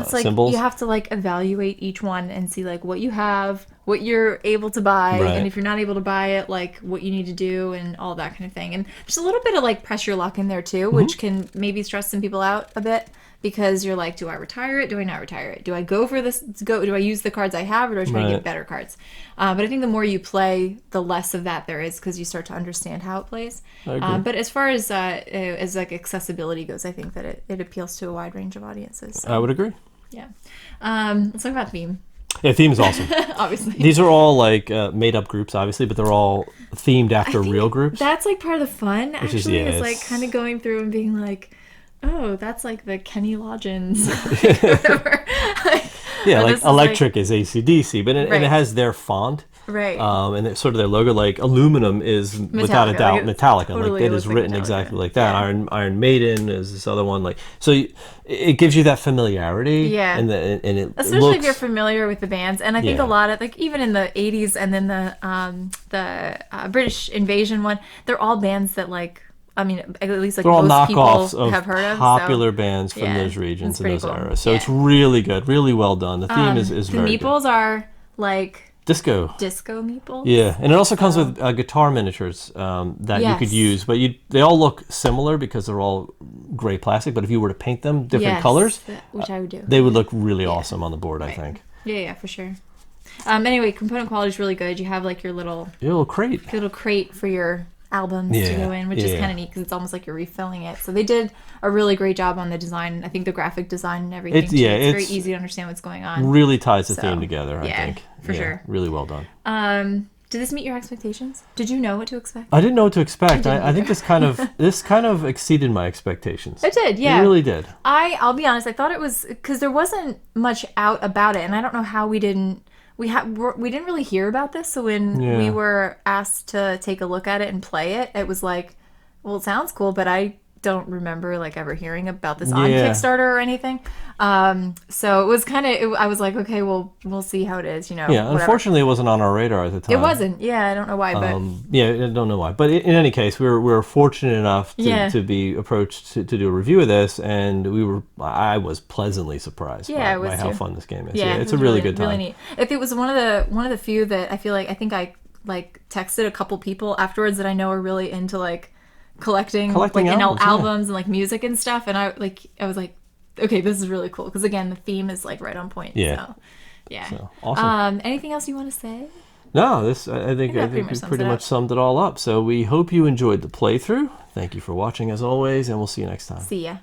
symbols. You have to like evaluate each one and see like what you have, what you're able to buy, and if you're not able to buy it, like what you need to do and all that kind of thing. And there's a little bit of like pressure luck in there too, which can maybe stress some people out a bit. Because you're like, do I retire it? Do I not retire it? Do I go for this? Do I use the cards I have, or do I try to get better cards? But I think the more you play, the less of that there is, because you start to understand how it plays. But as far as like accessibility goes, I think that it appeals to a wide range of audiences. So. I would agree. Yeah. Let's talk about theme. Yeah, theme is awesome. Obviously. These are all like made up groups, obviously, but they're all themed after real groups. That's like part of the fun, actually, is like kind of going through and being like, oh, that's like the Kenny Loggins. Whatever. Like Electric is AC/DC, but and it has their font. Right. And it's sort of their logo, like aluminum is without a doubt Metallica. Totally Like it is looks like written Metallica. exactly like that. Iron Maiden is this other one. Like so, it gives you that familiarity. Yeah. And it especially looks, if you're familiar with the bands, and I think Yeah. a lot of like even in the 80s and then the British Invasion one, they're all bands that like. I mean, at least like they're all most knockoffs people have heard of. popular So. bands from Yeah, those regions it's and pretty those cool. eras. So Yeah. it's really good, really well done. The theme is The very meeples good. are like Disco meeples. Yeah, and it also comes with guitar miniatures that you could Yes. use, but they all look similar because they're all gray plastic. But if you were to paint them different colors, which I would do. they would look really awesome on the board. I think. Yeah, for sure. Anyway, component quality is really good. You have like your little crate. For your albums to Yeah, go in, which is yeah. kind of neat because it's almost like you're refilling it. So they did a really great job on the design. I think the graphic design and everything. It's very easy to understand what's going on. Really ties the theme together. I yeah, think for sure. Really well done. Did this meet your expectations? Did you know what to expect? I didn't know what to expect. I think this kind of exceeded my expectations. It did, yeah. It really did. I'll be honest. I thought it was because there wasn't much out about it, and I don't know how we didn't really hear about this. So when we were asked to take a look at it and play it, it was like, well, it sounds cool, but I don't remember like ever hearing about this on Kickstarter or anything. So it was kind of, I was like, okay, well, we'll see how it is, Yeah, whatever. unfortunately, it wasn't on our radar at the time. It wasn't. Yeah, I don't know why, but I don't know why. But in any case, we were fortunate enough to be approached to do a review of this, and I was pleasantly surprised by how fun this game is. Yeah, it's a really good time. Really neat. If it was one of the few that I feel like I like texted a couple people afterwards that I know are really into like collecting albums and like music and stuff, and I was like, okay, this is really cool because again the theme is like right on point. So awesome. Anything else you want to say? No, I think we pretty much summed it all up. So we hope you enjoyed the playthrough. Thank you for watching as always, and we'll see you next time. See ya.